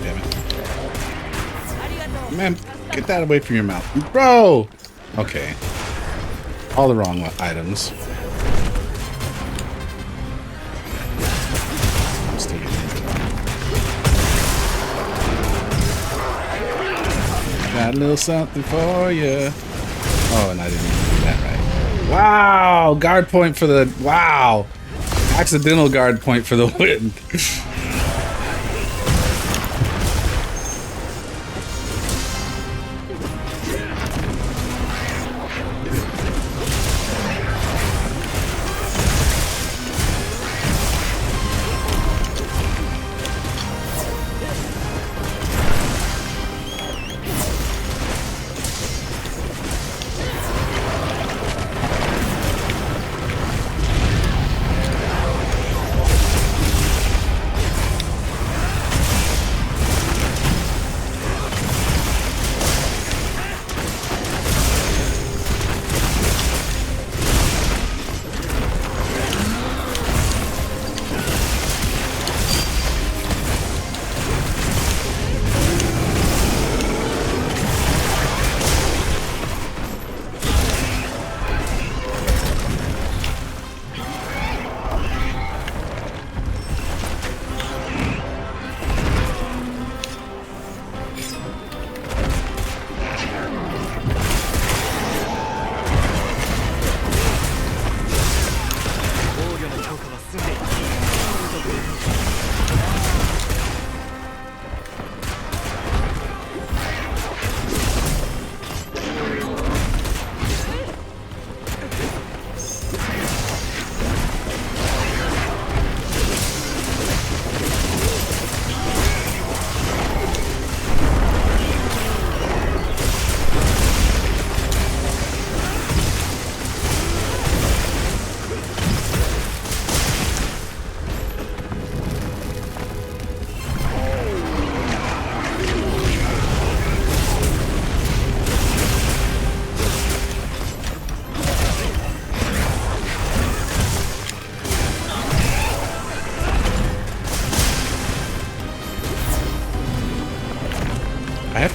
Damn it. Man, get that away from your mouth. Bro! Okay. All the wrong items. I'm still getting into it. Got a little something for you. Oh, and I didn't do that right. Wow! Guard point for the... Wow! Accidental guard point for the win.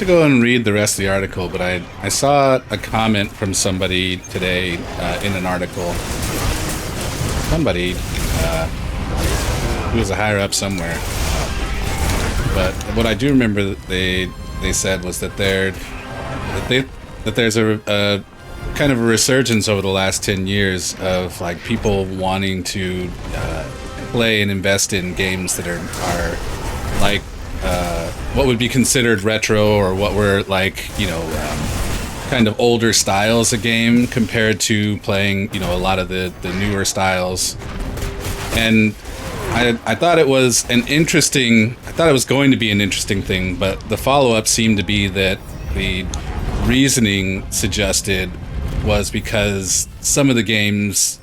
to go and read the rest of the article, but I saw a comment from somebody today in an article. Somebody who was a higher up somewhere. But what I do remember that they said was that there's a kind of a resurgence over the last 10 years of like people wanting to play and invest in games that are like what would be considered retro, or what were like, you know, kind of older styles of game compared to playing, you know, a lot of the newer styles. And I thought it was an interesting, I thought it was going to be an interesting thing, but the follow-up seemed to be that the reasoning suggested was because some of the games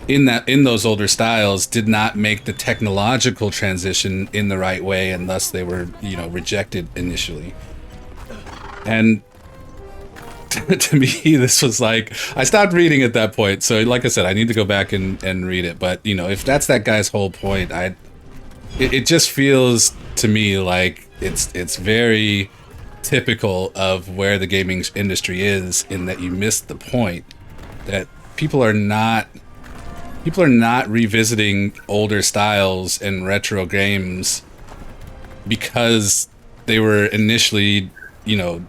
in those older styles did not make the technological transition in the right way, and thus they were, you know, rejected initially. And to me, this was like, I stopped reading at that point. So like I said, I need to go back and read it. But, you know, if that's that guy's whole point, it just feels to me like it's very typical of where the gaming industry is, in that you missed the point that people are not revisiting older styles and retro games because they were initially, you know,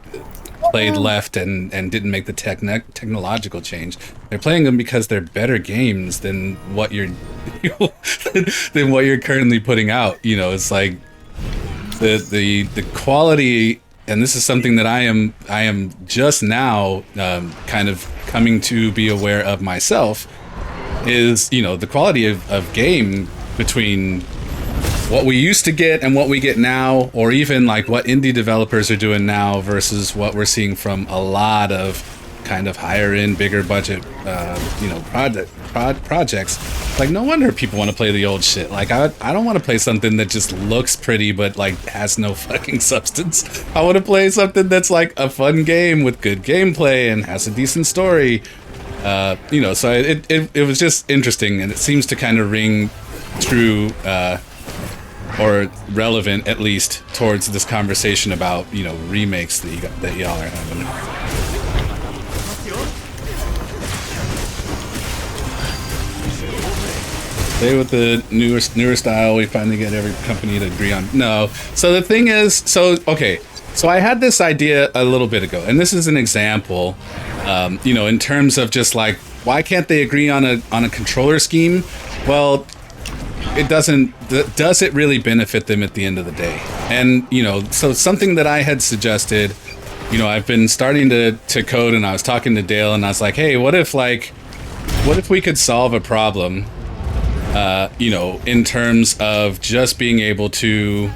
played left and didn't make the technological change. They're playing them because they're better games than what you're than what you're currently putting out. You know, it's like the quality, and this is something that I am just now kind of coming to be aware of myself, is, you know, the quality of game between what we used to get and what we get now, or even like what indie developers are doing now versus what we're seeing from a lot of kind of higher end, bigger budget, you know, projects. Like, no wonder people want to play the old shit. Like, I don't want to play something that just looks pretty but like has no fucking substance. I want to play something that's like a fun game with good gameplay and has a decent story. You know, so it was just interesting, and it seems to kind of ring true, or relevant at least, towards this conversation about, you know, remakes that y'all are having. Stay with the newer style. We finally get every company to agree on. No. So the thing is, okay. So I had this idea a little bit ago, and this is an example, you know, in terms of just like, why can't they agree on a controller scheme? Well, it doesn't. Does it really benefit them at the end of the day? And, you know, so something that I had suggested, you know, I've been starting to code, and I was talking to Dale, and I was like, hey, what if we could solve a problem, you know, in terms of just being able to,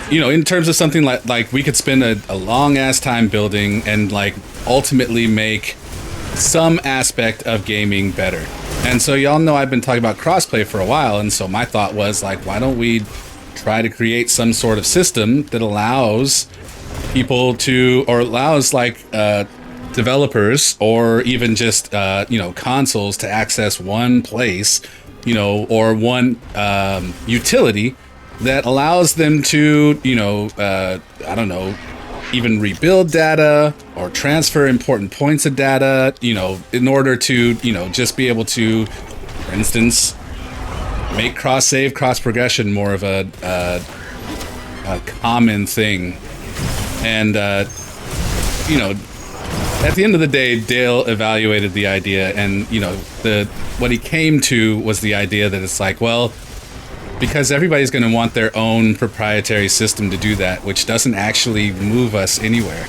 you know, in terms of something like we could spend a long ass time building and like ultimately make some aspect of gaming better. And so y'all know I've been talking about crossplay for a while, and so my thought was like, why don't we try to create some sort of system that allows people to, or allows like developers, or even just you know, consoles to access one place, you know, or one utility that allows them to, you know, I don't know, even rebuild data or transfer important points of data, you know, in order to, you know, just be able to, for instance, make cross-save, cross-progression more of a common thing. And, you know, at the end of the day, Dale evaluated the idea, and, you know, what he came to was the idea that it's like, well, because everybody's going to want their own proprietary system to do that, which doesn't actually move us anywhere.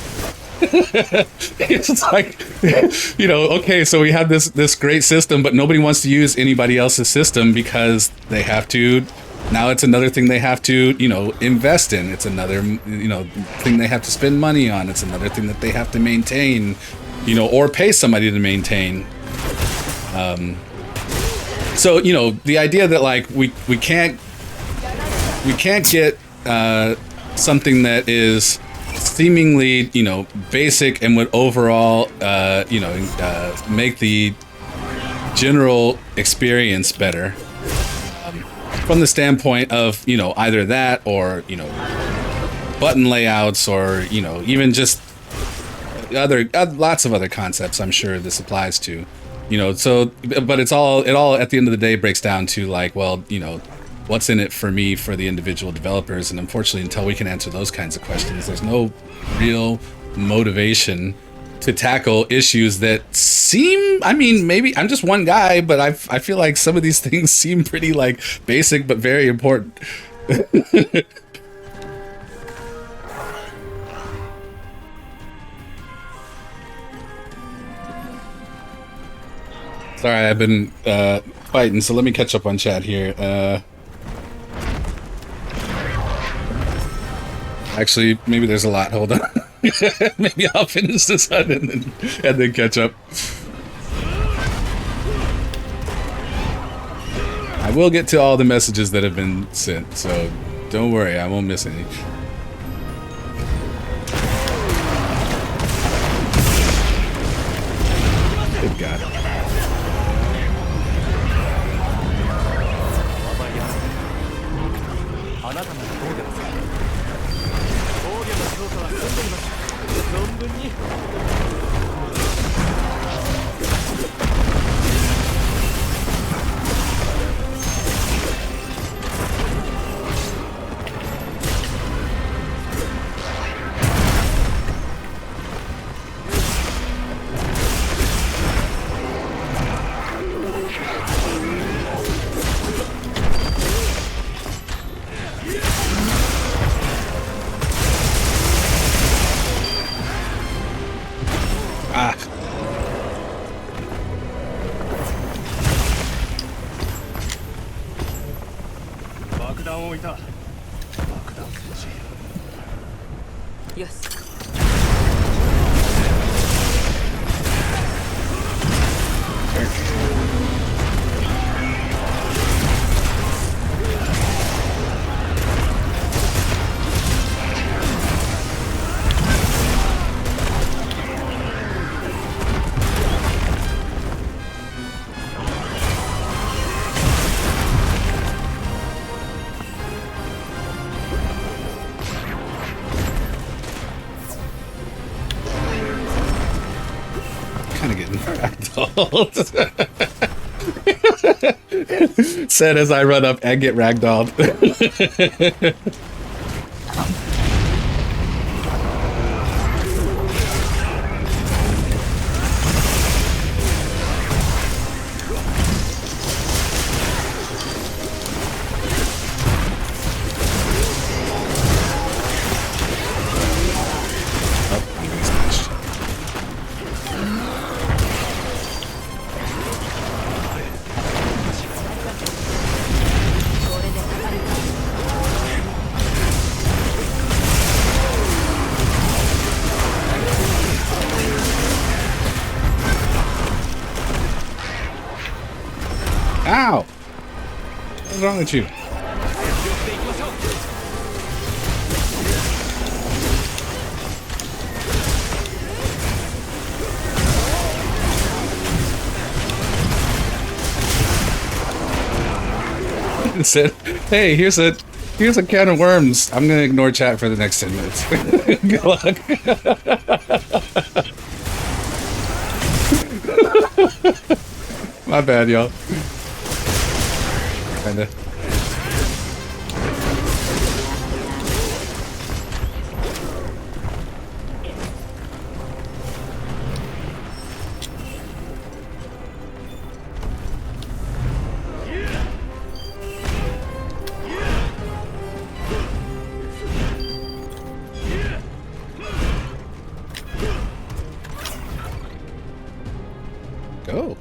It's like, you know, okay, so we have this great system, but nobody wants to use anybody else's system because they have to. Now it's another thing they have to, you know, invest in. It's another, you know, thing they have to spend money on. It's another thing that they have to maintain, you know, or pay somebody to maintain. So, you know, the idea that like we can't get something that is seemingly, you know, basic and would overall, you know, make the general experience better, from the standpoint of, you know, either that or, you know, button layouts, or you know, even just other lots of other concepts. I'm sure this applies to, you know. So, but it all at the end of the day breaks down to like, well, you know, what's in it for me, for the individual developers, and unfortunately, until we can answer those kinds of questions, there's no real motivation to tackle issues that seem, I mean, maybe I'm just one guy, but I feel like some of these things seem pretty like basic but very important. Sorry, I've been fighting, so let me catch up on chat here. Actually, maybe there's a lot. Hold on. Maybe I'll finish this one and then catch up. I will get to all the messages that have been sent, so don't worry, I won't miss any. Good God. Said as I run up and get ragdolled. Ow! What's wrong with you? Said, hey, here's a can of worms. I'm gonna ignore chat for the next 10 minutes. Good luck. My bad, y'all. Kinda. Go.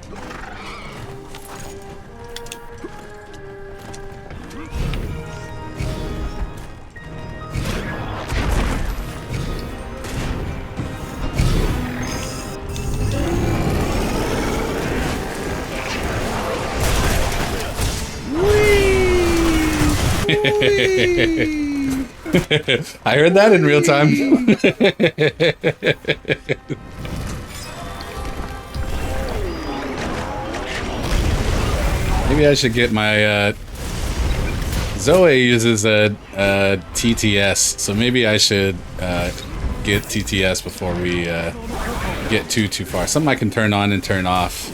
I heard that in real time. Maybe I should get my Zoe uses a TTS, so maybe I should get TTS before we get too far. Something I can turn on and turn off.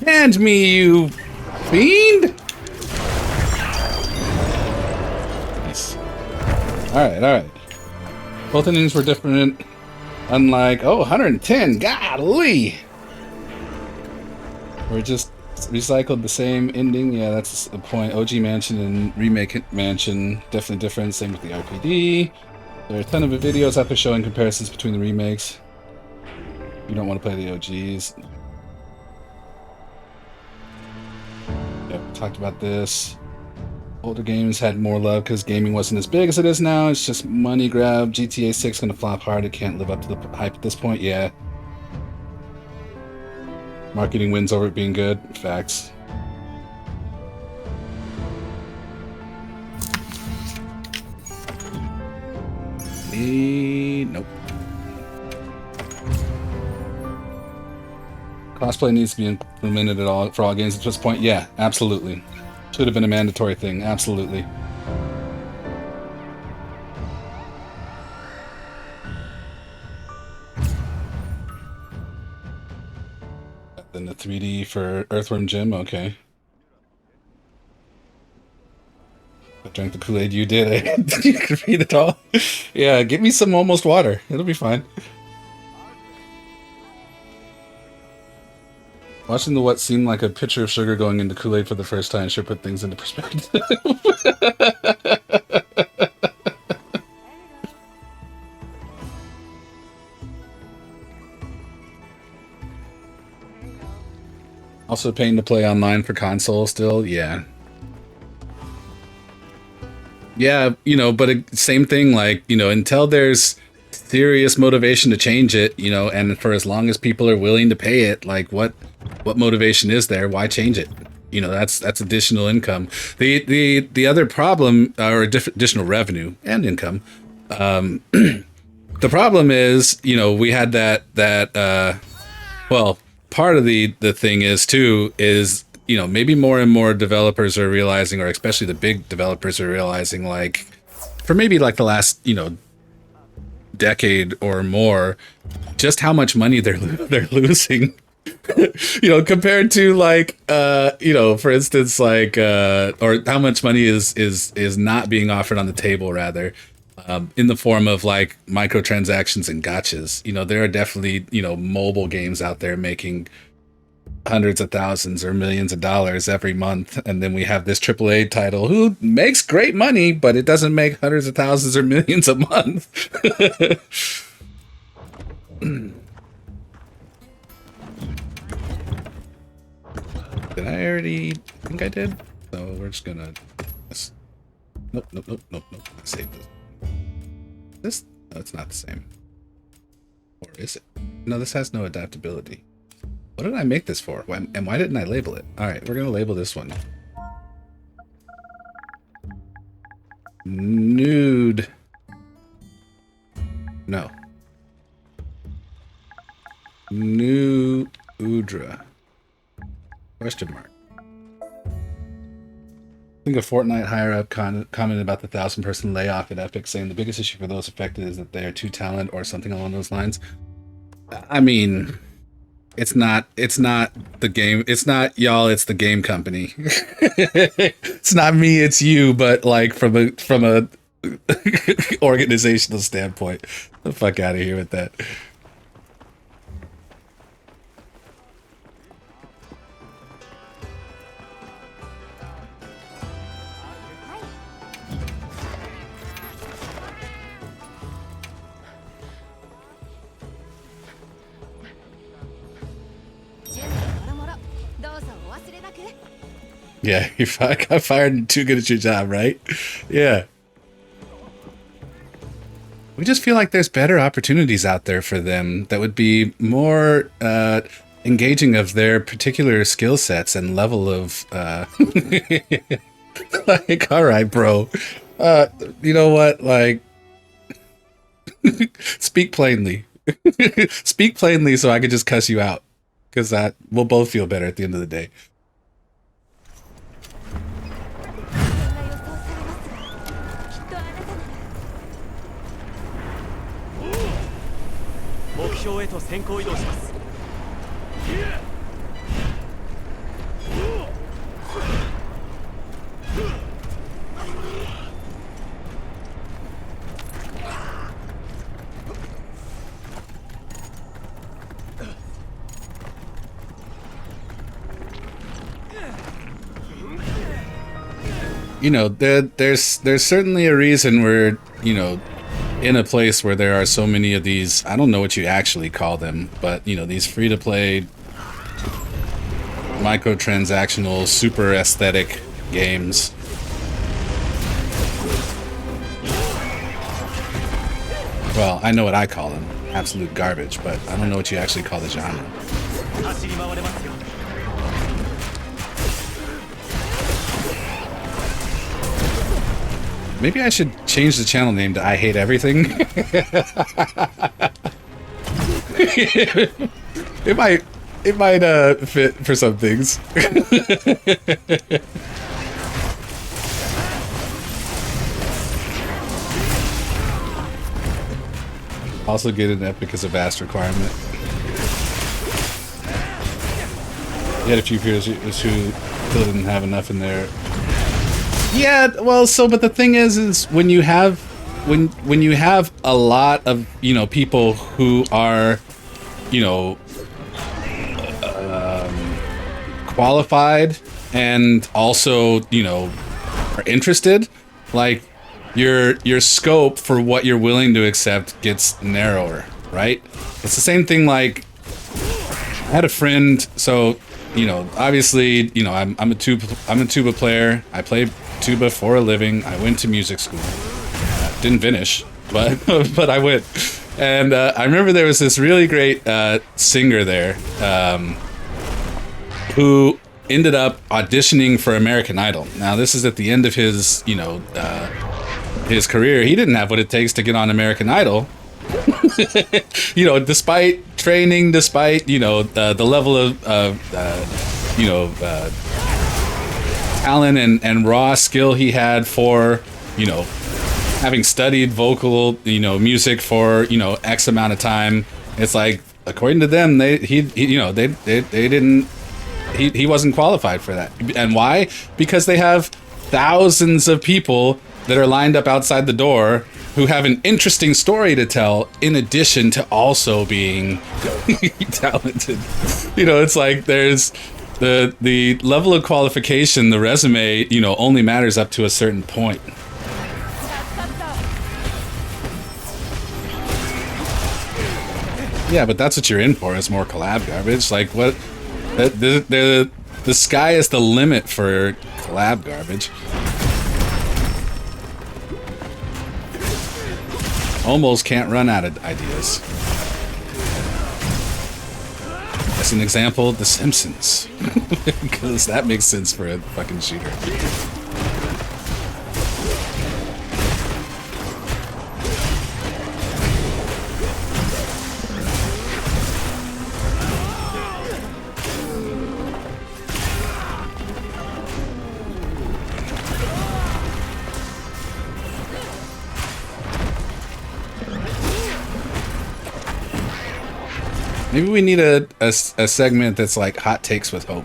Hand me, you fiend! Nice. Alright. Both endings were different. Unlike, 110, golly! We're just recycled the same ending. Yeah, that's the point. OG Mansion and Remake Mansion, definitely different. Same with the RPD. There are a ton of videos out there showing comparisons between the remakes. You don't want to play the OGs. Yep, talked about this. Older games had more love because gaming wasn't as big as it is now. It's just money grab. GTA 6 gonna flop hard. It can't live up to the hype at this point. Yeah. Marketing wins over it being good. Facts. Nope. Crossplay needs to be implemented at all for all games at this point. Yeah, absolutely. Should have been a mandatory thing. Absolutely. Then the 3D for Earthworm Jim. Okay. I drank the Kool-Aid you did. You can read it all. Yeah, get me some almost water. It'll be fine. Watching what seemed like a pitcher of sugar going into Kool-Aid for the first time sure put things into perspective. Also paying to play online for console still, yeah. Yeah, you know, but same thing, like, you know, until there's serious motivation to change it, you know, and for as long as people are willing to pay it, like what motivation is there? Why change it? You know, that's additional income. The other problem, or additional revenue and income. The problem is, you know, we had that well, part of the thing is too is, you know, maybe more and more developers are realizing, or especially the big developers are realizing, like for maybe like the last, you know, decade or more, just how much money they're losing. You know, compared to like you know, for instance, like or how much money is not being offered on the table, rather, in the form of like microtransactions and gotchas. You know, there are definitely, you know, mobile games out there making hundreds of thousands or millions of dollars every month, and then we have this AAA title who makes great money, but it doesn't make hundreds of thousands or millions a month. Did I already? I think I did. So we're just gonna. Nope. I saved this. This? No, it's not the same. Or is it? No, this has no adaptability. What did I make this for? And why didn't I label it? All right, we're gonna label this one. Nude. No. New Udra. Question mark. I think a Fortnite higher-up commented about the 1,000-person layoff at Epic, saying the biggest issue for those affected is that they are too talented or something along those lines. I mean, it's not the game. It's not y'all. It's the game company. It's not me. It's you. But like from a organizational standpoint, the fuck out of here with that. Yeah, you got fired too good at your job, right? Yeah. We just feel like there's better opportunities out there for them that would be more engaging of their particular skill sets and level of like, all right, bro. You know what? Like, speak plainly. Speak plainly so I could just cuss you out. Because that we'll both feel better at the end of the day. You know, there's certainly a reason we're, you know, in a place where there are so many of these, I don't know what you actually call them, but, you know, these free-to-play, microtransactional, super aesthetic games. Well, I know what I call them. Absolute garbage, but I don't know what you actually call the genre. Maybe I should change the channel name to I Hate Everything. It might fit for some things. Also get an Epic as a vast requirement. You had a few peers who still didn't have enough in there. Yeah, well, but the thing is when you have a lot of, you know, people who are, you know, qualified and also, you know, are interested, like your scope for what you're willing to accept gets narrower, right? It's the same thing. Like, I had a friend, so, you know, obviously, you know, I'm a tuba player. I play tuba for a living. I went to music school. Didn't finish, but but I went. And I remember there was this really great singer there who ended up auditioning for American Idol. Now, this is at the end of his, you know, his career. He didn't have what it takes to get on American Idol. You know, despite training, despite, you know, the level of you know, talent and raw skill he had for, you know, having studied vocal, you know, music for, you know, X amount of time. It's like, according to them, he wasn't qualified for that. And why? Because they have thousands of people that are lined up outside the door who have an interesting story to tell, in addition to also being talented. You know, it's like there's the level of qualification, the resume, you know, only matters up to a certain point. Yeah, but that's what you're in for, is more collab garbage. Like, what? The sky is the limit for collab garbage. Almost can't run out of ideas. As an example, The Simpsons. Because that makes sense for a fucking shooter. Maybe we need a segment that's like hot takes with hope.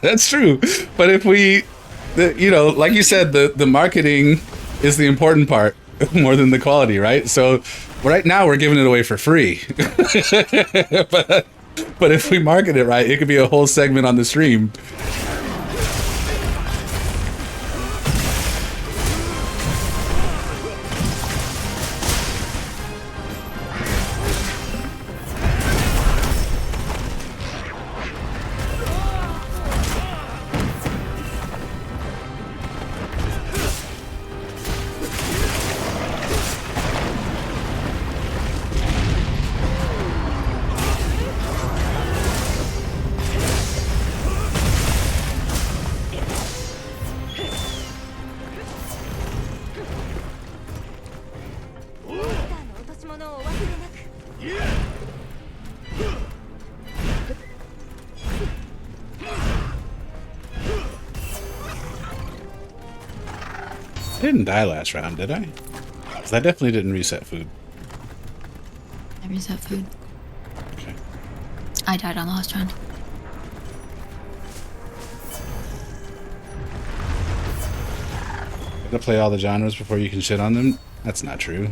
That's true. But if we, you know, like you said, the marketing is the important part more than the quality, right? So right now we're giving it away for free. But if we market it right, it could be a whole segment on the stream. I didn't die last round, did I? Because I definitely didn't reset food. I reset food. Okay. I died on the last round. Gotta play all the genres before you can shit on them? That's not true.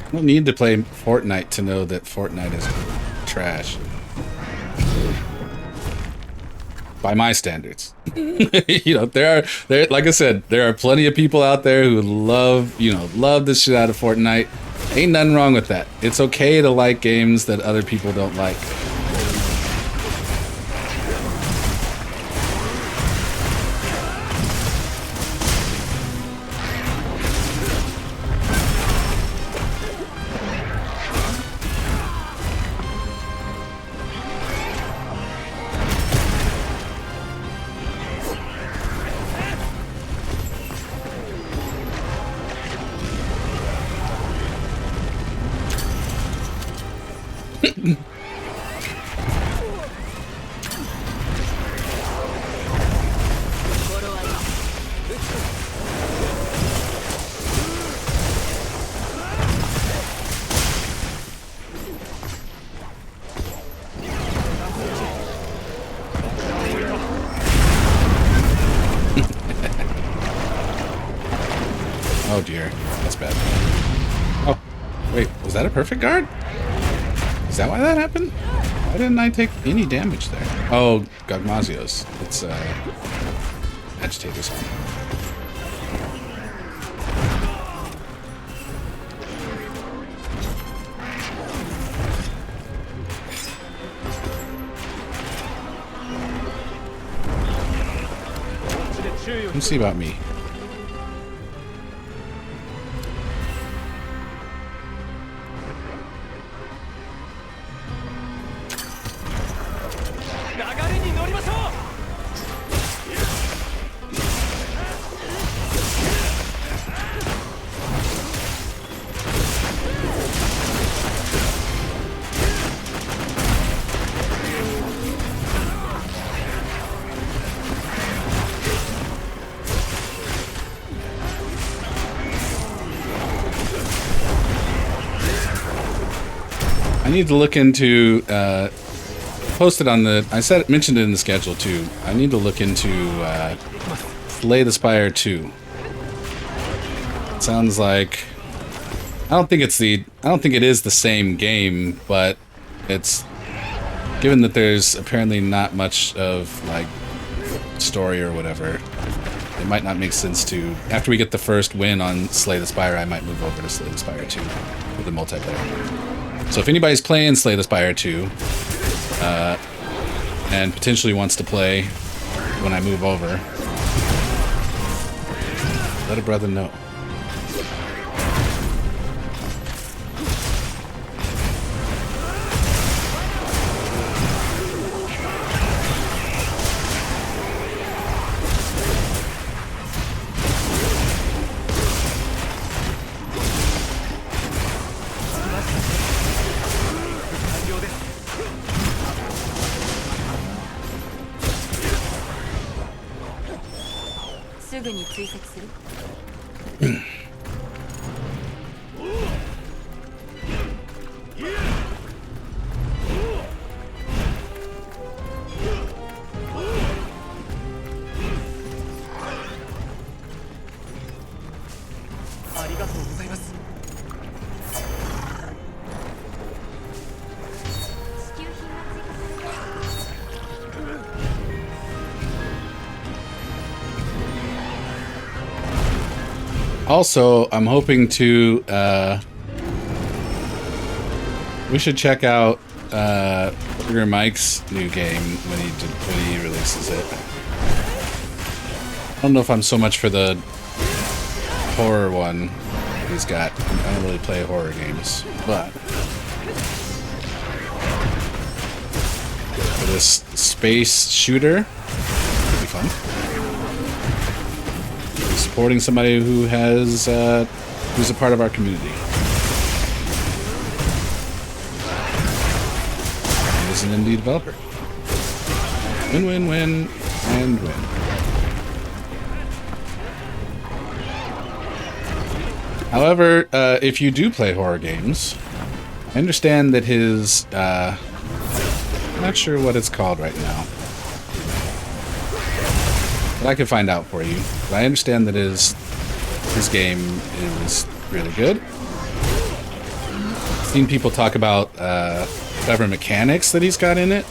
I don't need to play Fortnite to know that Fortnite is trash. By my standards. You know, there like I said, there are plenty of people out there who love the shit out of Fortnite. Ain't nothing wrong with that. It's okay to like games that other people don't like. Oh dear, that's bad. Oh, wait, was that a perfect guard? Is that why that happened? Why didn't I take any damage there? Oh, Gagmazios. It's Agitator's on. Let's see about me. I need to look into posted on the mentioned it in the schedule too. I need to look into Slay the Spire 2. It sounds like I don't think it is the same game, but it's given that there's apparently not much of like story or whatever, it might not make sense to, after we get the first win on Slay the Spire, I might move over to Slay the Spire 2 with the multiplayer. So if anybody's playing Slay the Spire 2 and potentially wants to play when I move over, let a brother know. Also, I'm hoping to, we should check out, Burger Mike's new game when he releases it. I don't know if I'm so much for the horror one he's got. I don't really play horror games, but for this space shooter, could be fun. Supporting somebody who has who's a part of our community. And is an indie developer. Win, win, win, and win. However, if you do play horror games, I understand that his I'm not sure what it's called right now. But I can find out for you. But I understand that his game is really good. I've seen people talk about clever mechanics that he's got in it.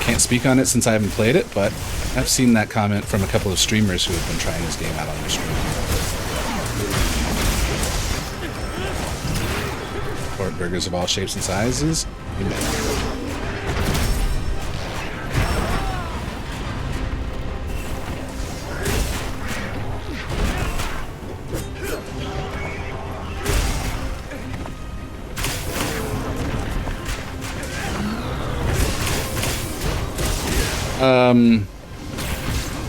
Can't speak on it since I haven't played it, but I've seen that comment from a couple of streamers who have been trying his game out on their stream. Port burgers of all shapes and sizes. Amen.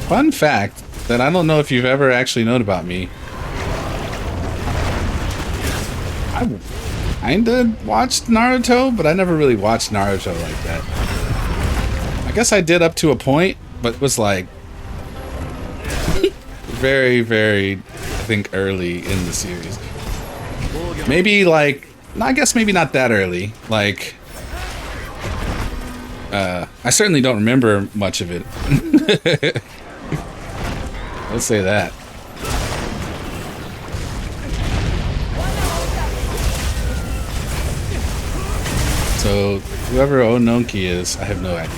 Fun fact that I don't know if you've ever actually known about me. I kinda watched Naruto, but I never really watched Naruto like that. I guess I did up to a point, but it was like very, very, I think, early in the series. Maybe like, I guess maybe not that early. Like, I certainly don't remember much of it. Let's say that. So, whoever Ononki is, I have no idea.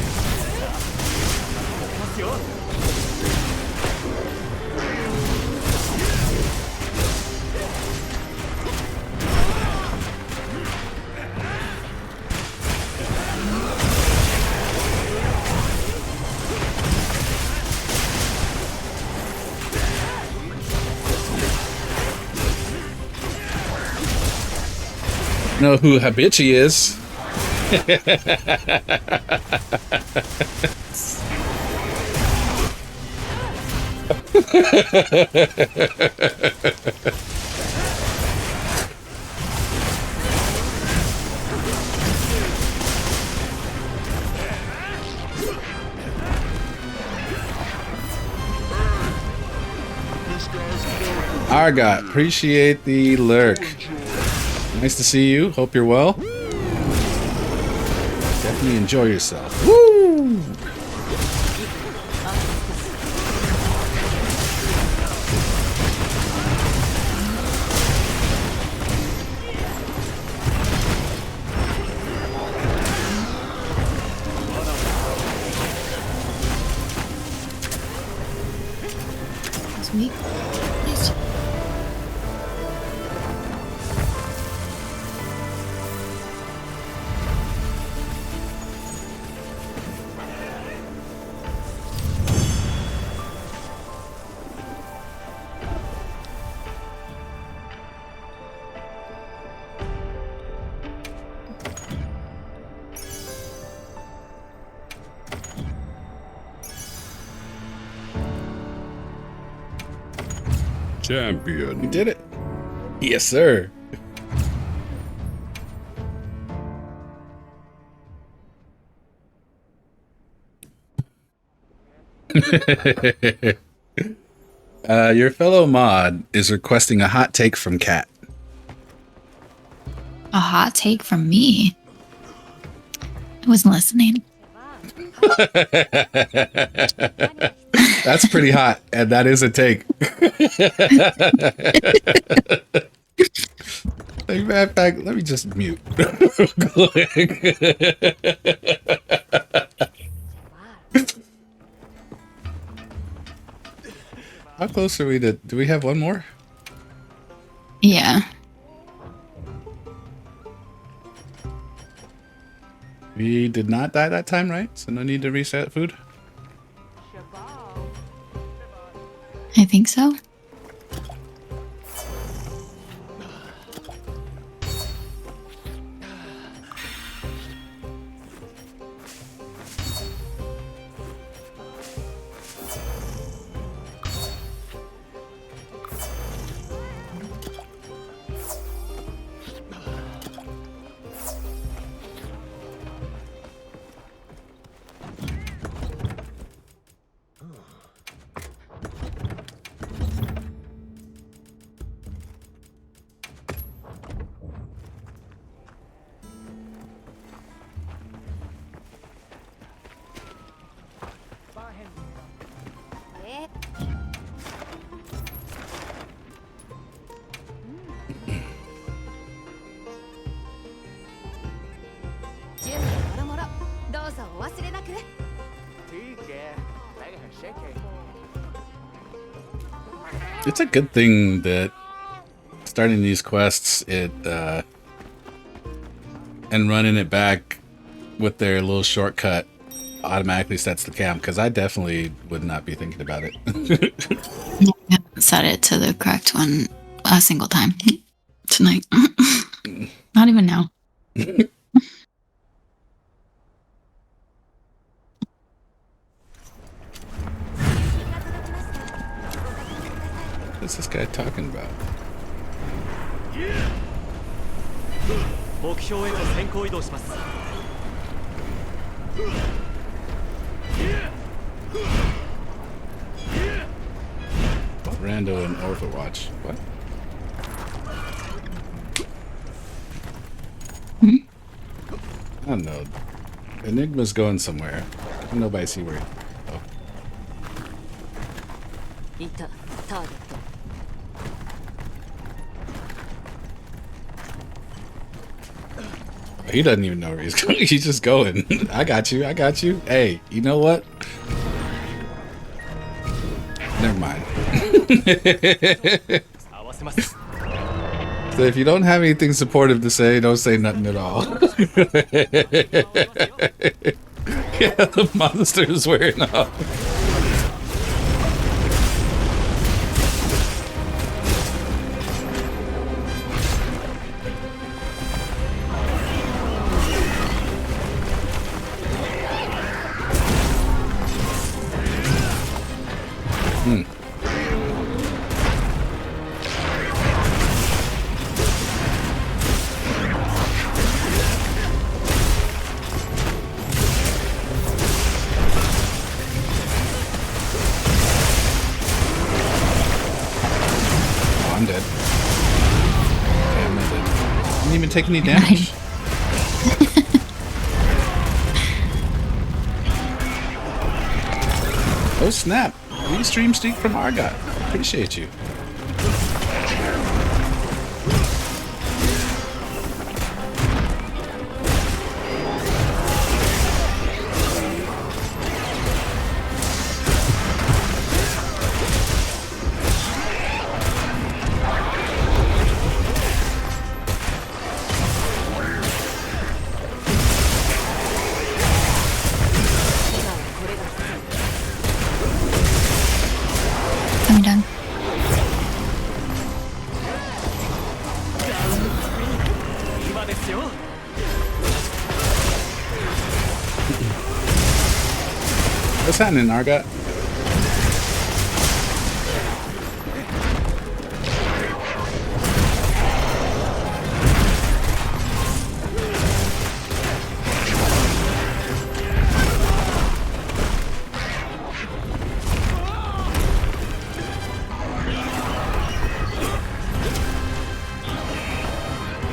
Know who Habichi is. Argot, appreciate the lurk. Nice to see you. Hope you're well. Definitely enjoy yourself. Woo! It's me. Yes. Champion. You did it. Yes, sir. Your fellow mod is requesting a hot take from Kat. A hot take from me. I wasn't listening. That's pretty hot, and that is a take. In fact, let me just mute. How close are we to... Do we have one more? Yeah. We did not die that time, right? So no need to reset food? I think so. It's a good thing that starting these quests, and running it back with their little shortcut automatically sets the camp, because I definitely would not be thinking about it. I haven't set it to the correct one a single time tonight. Not even now. What's this guy talking about? Rando and Overwatch. What? I don't know. Enigma's going somewhere. Nobody see where. Oh. He doesn't even know where he's going. He's just going. I got you. I got you. Hey, you know what? Never mind. So if you don't have anything supportive to say, don't say nothing at all. Yeah, the monster is wearing off. Take any damage. Oh snap! Restream streak from Argot. Appreciate you. I'm done. What's happening, Argot?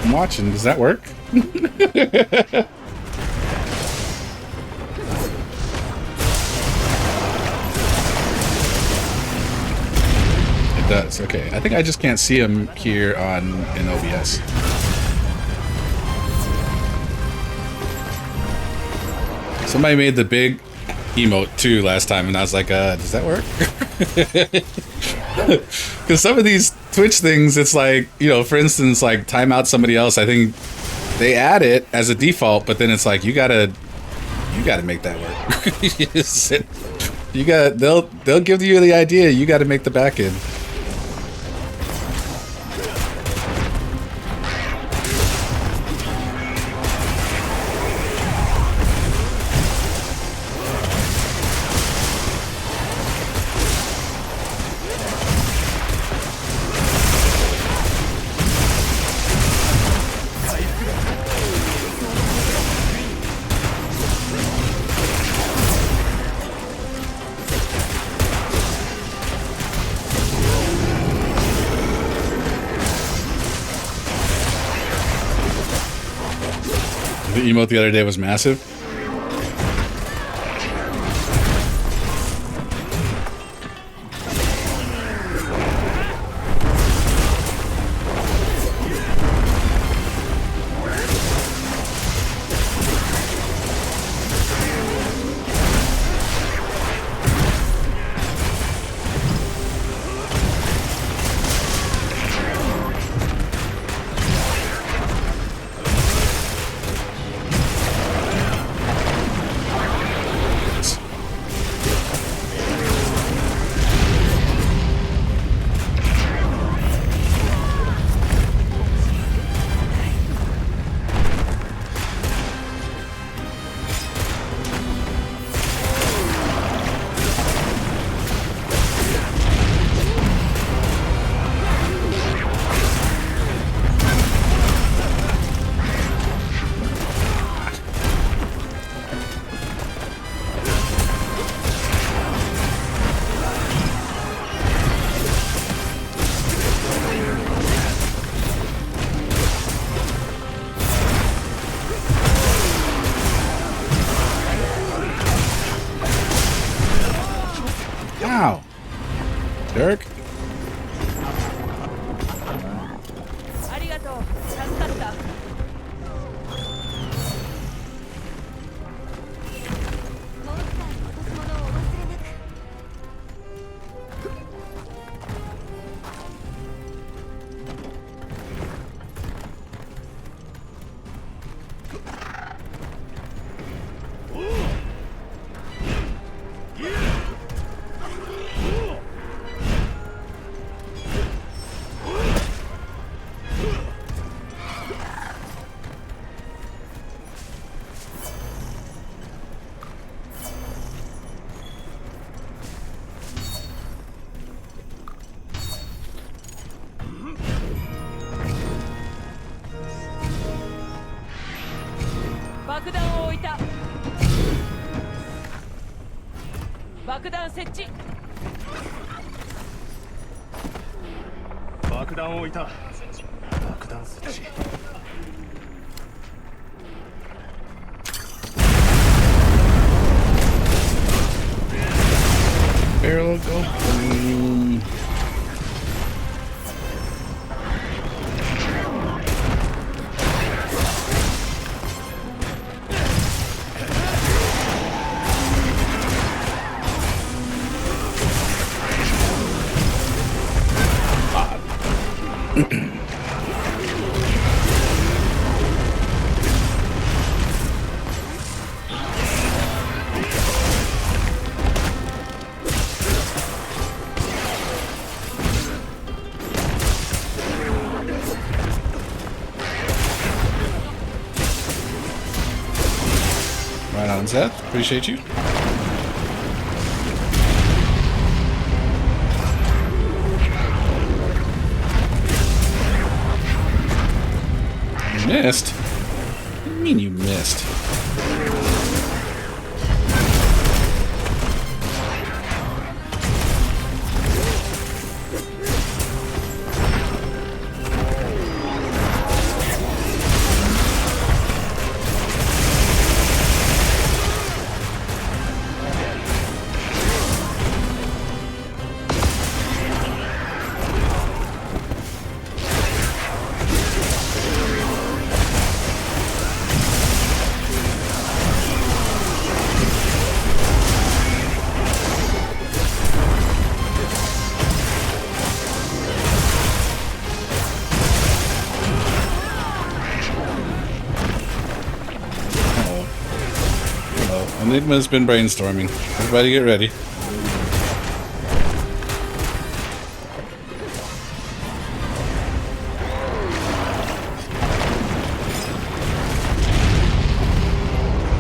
I'm watching. Does that work? It does. Okay. I think I just can't see him here in OBS. Somebody made the big emote too last time, and I was like, does that work? Because some of these Twitch things, it's like, you know, for instance, like time out somebody else. I think they add it as a default, but then it's like you gotta make that work. You got they'll give you the idea. You got to make the back end. The emote the other day was massive. Ow. Dirk. Barrel go boom. Right on, Seth. Appreciate you. You missed? What do you mean you missed? Enigma's been brainstorming. Everybody get ready.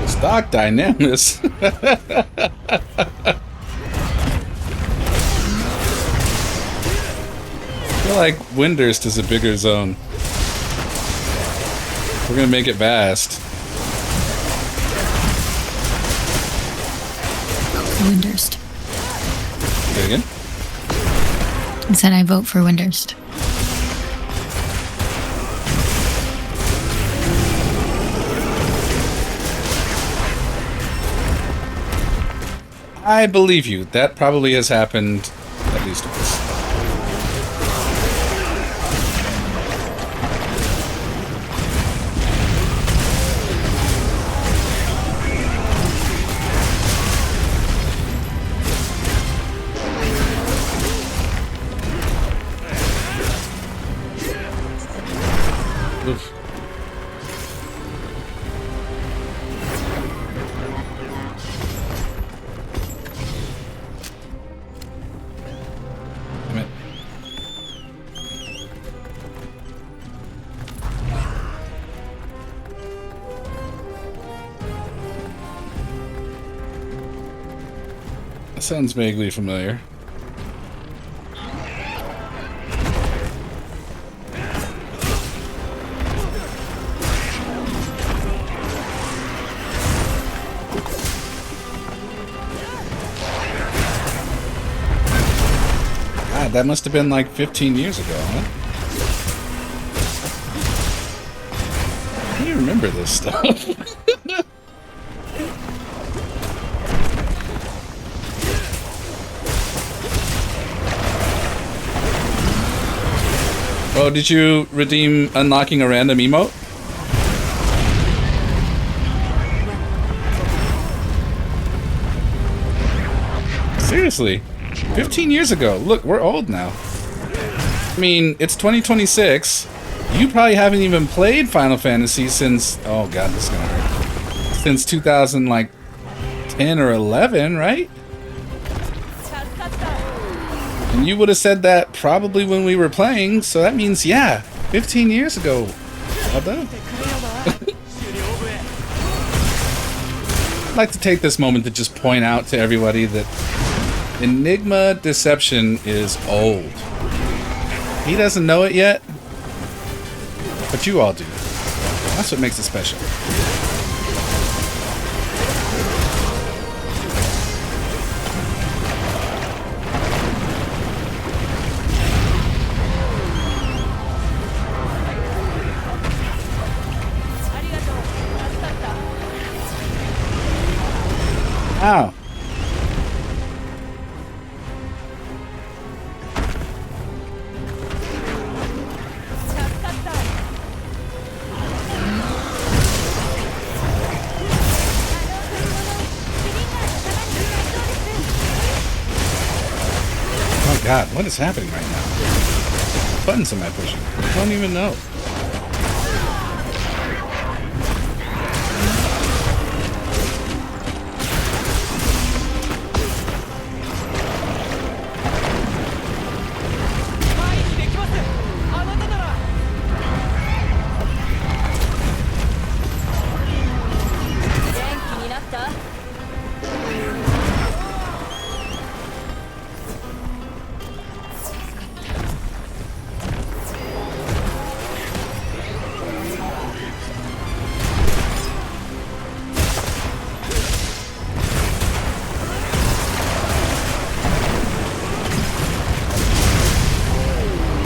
Stock Dynamis. I feel like Windurst is a bigger zone. We're gonna make it vast. Windurst. Say again? I said I vote for Windurst. I believe you. That probably has happened at least once. Oof. Damn it. That sounds vaguely familiar. God, that must have been like 15 years ago, huh? How do you remember this stuff? Oh, did you redeem unlocking a random emote? Seriously, 15 years ago. Look, we're old now. I mean, it's 2026. You probably haven't even played Final Fantasy since, oh god, this is gonna hurt. Since 2010 or 11, right? And you would have said that probably when we were playing, so that means, yeah, 15 years ago. Well done. I'd like to take this moment to just point out to everybody that Enigma Deception is old. He doesn't know it yet, but you all do. That's what makes it special. Ow. Oh god, what is happening right now? What buttons am I pushing? I don't even know.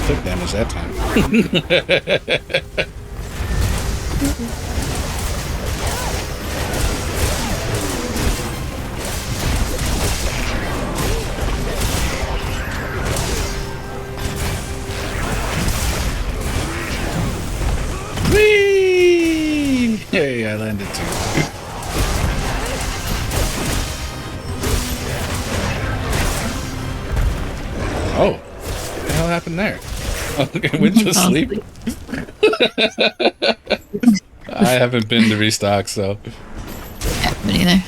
Took damage that time. Whee! Hey, I landed too. Oh, what the hell happened there? Okay, Winch was asleep. I haven't been to restock, so. Yeah, but either.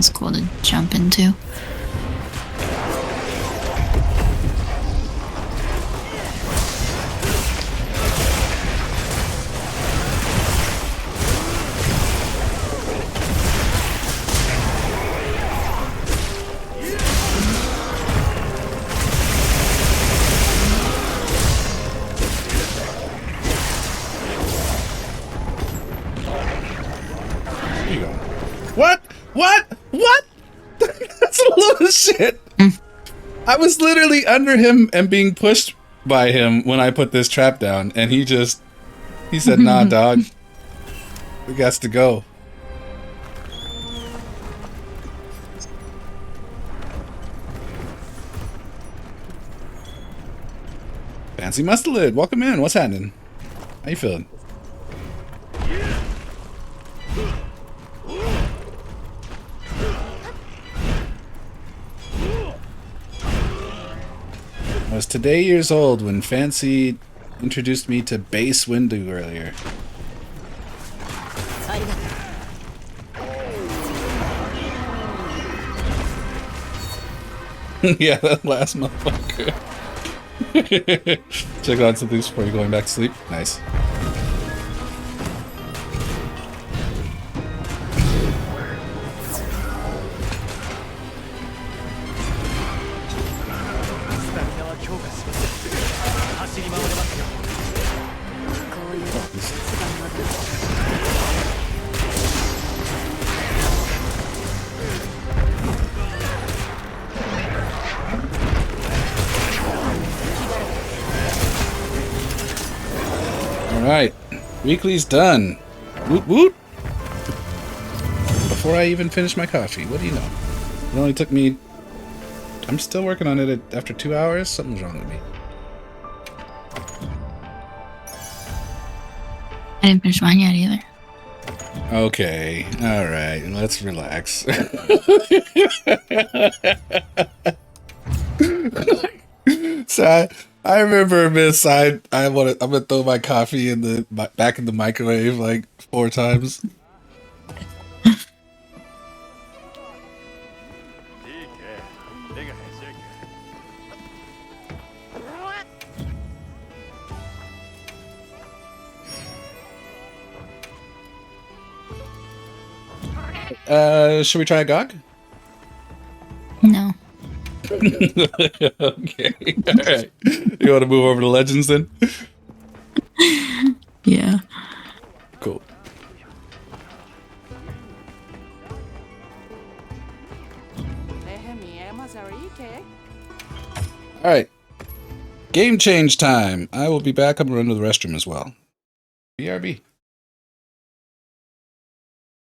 was cool to jump into. What? That's a load of shit. I was literally under him and being pushed by him when I put this trap down, and he said, nah, dog. We got to go. Fancy Mustelid, welcome in. What's happening? How you feeling? I was today years old when Fancy introduced me to Base Windu earlier. Yeah, that last motherfucker. Check out some things before you're going back to sleep. Nice. Alright, weekly's done. Woot woot! Before I even finish my coffee, what do you know? It only took me... I'm still working on it after 2 hours? Something's wrong with me. I didn't finish mine yet either. Okay, alright, let's relax. So I remember, Miss, I'm gonna throw my coffee in back in the microwave like 4 times. Should we try GOG? No. Okay, alright. You want to move over to Legends then? Yeah. Cool. Alright. Game change time. I will be back. I'm going to run to the restroom as well. BRB.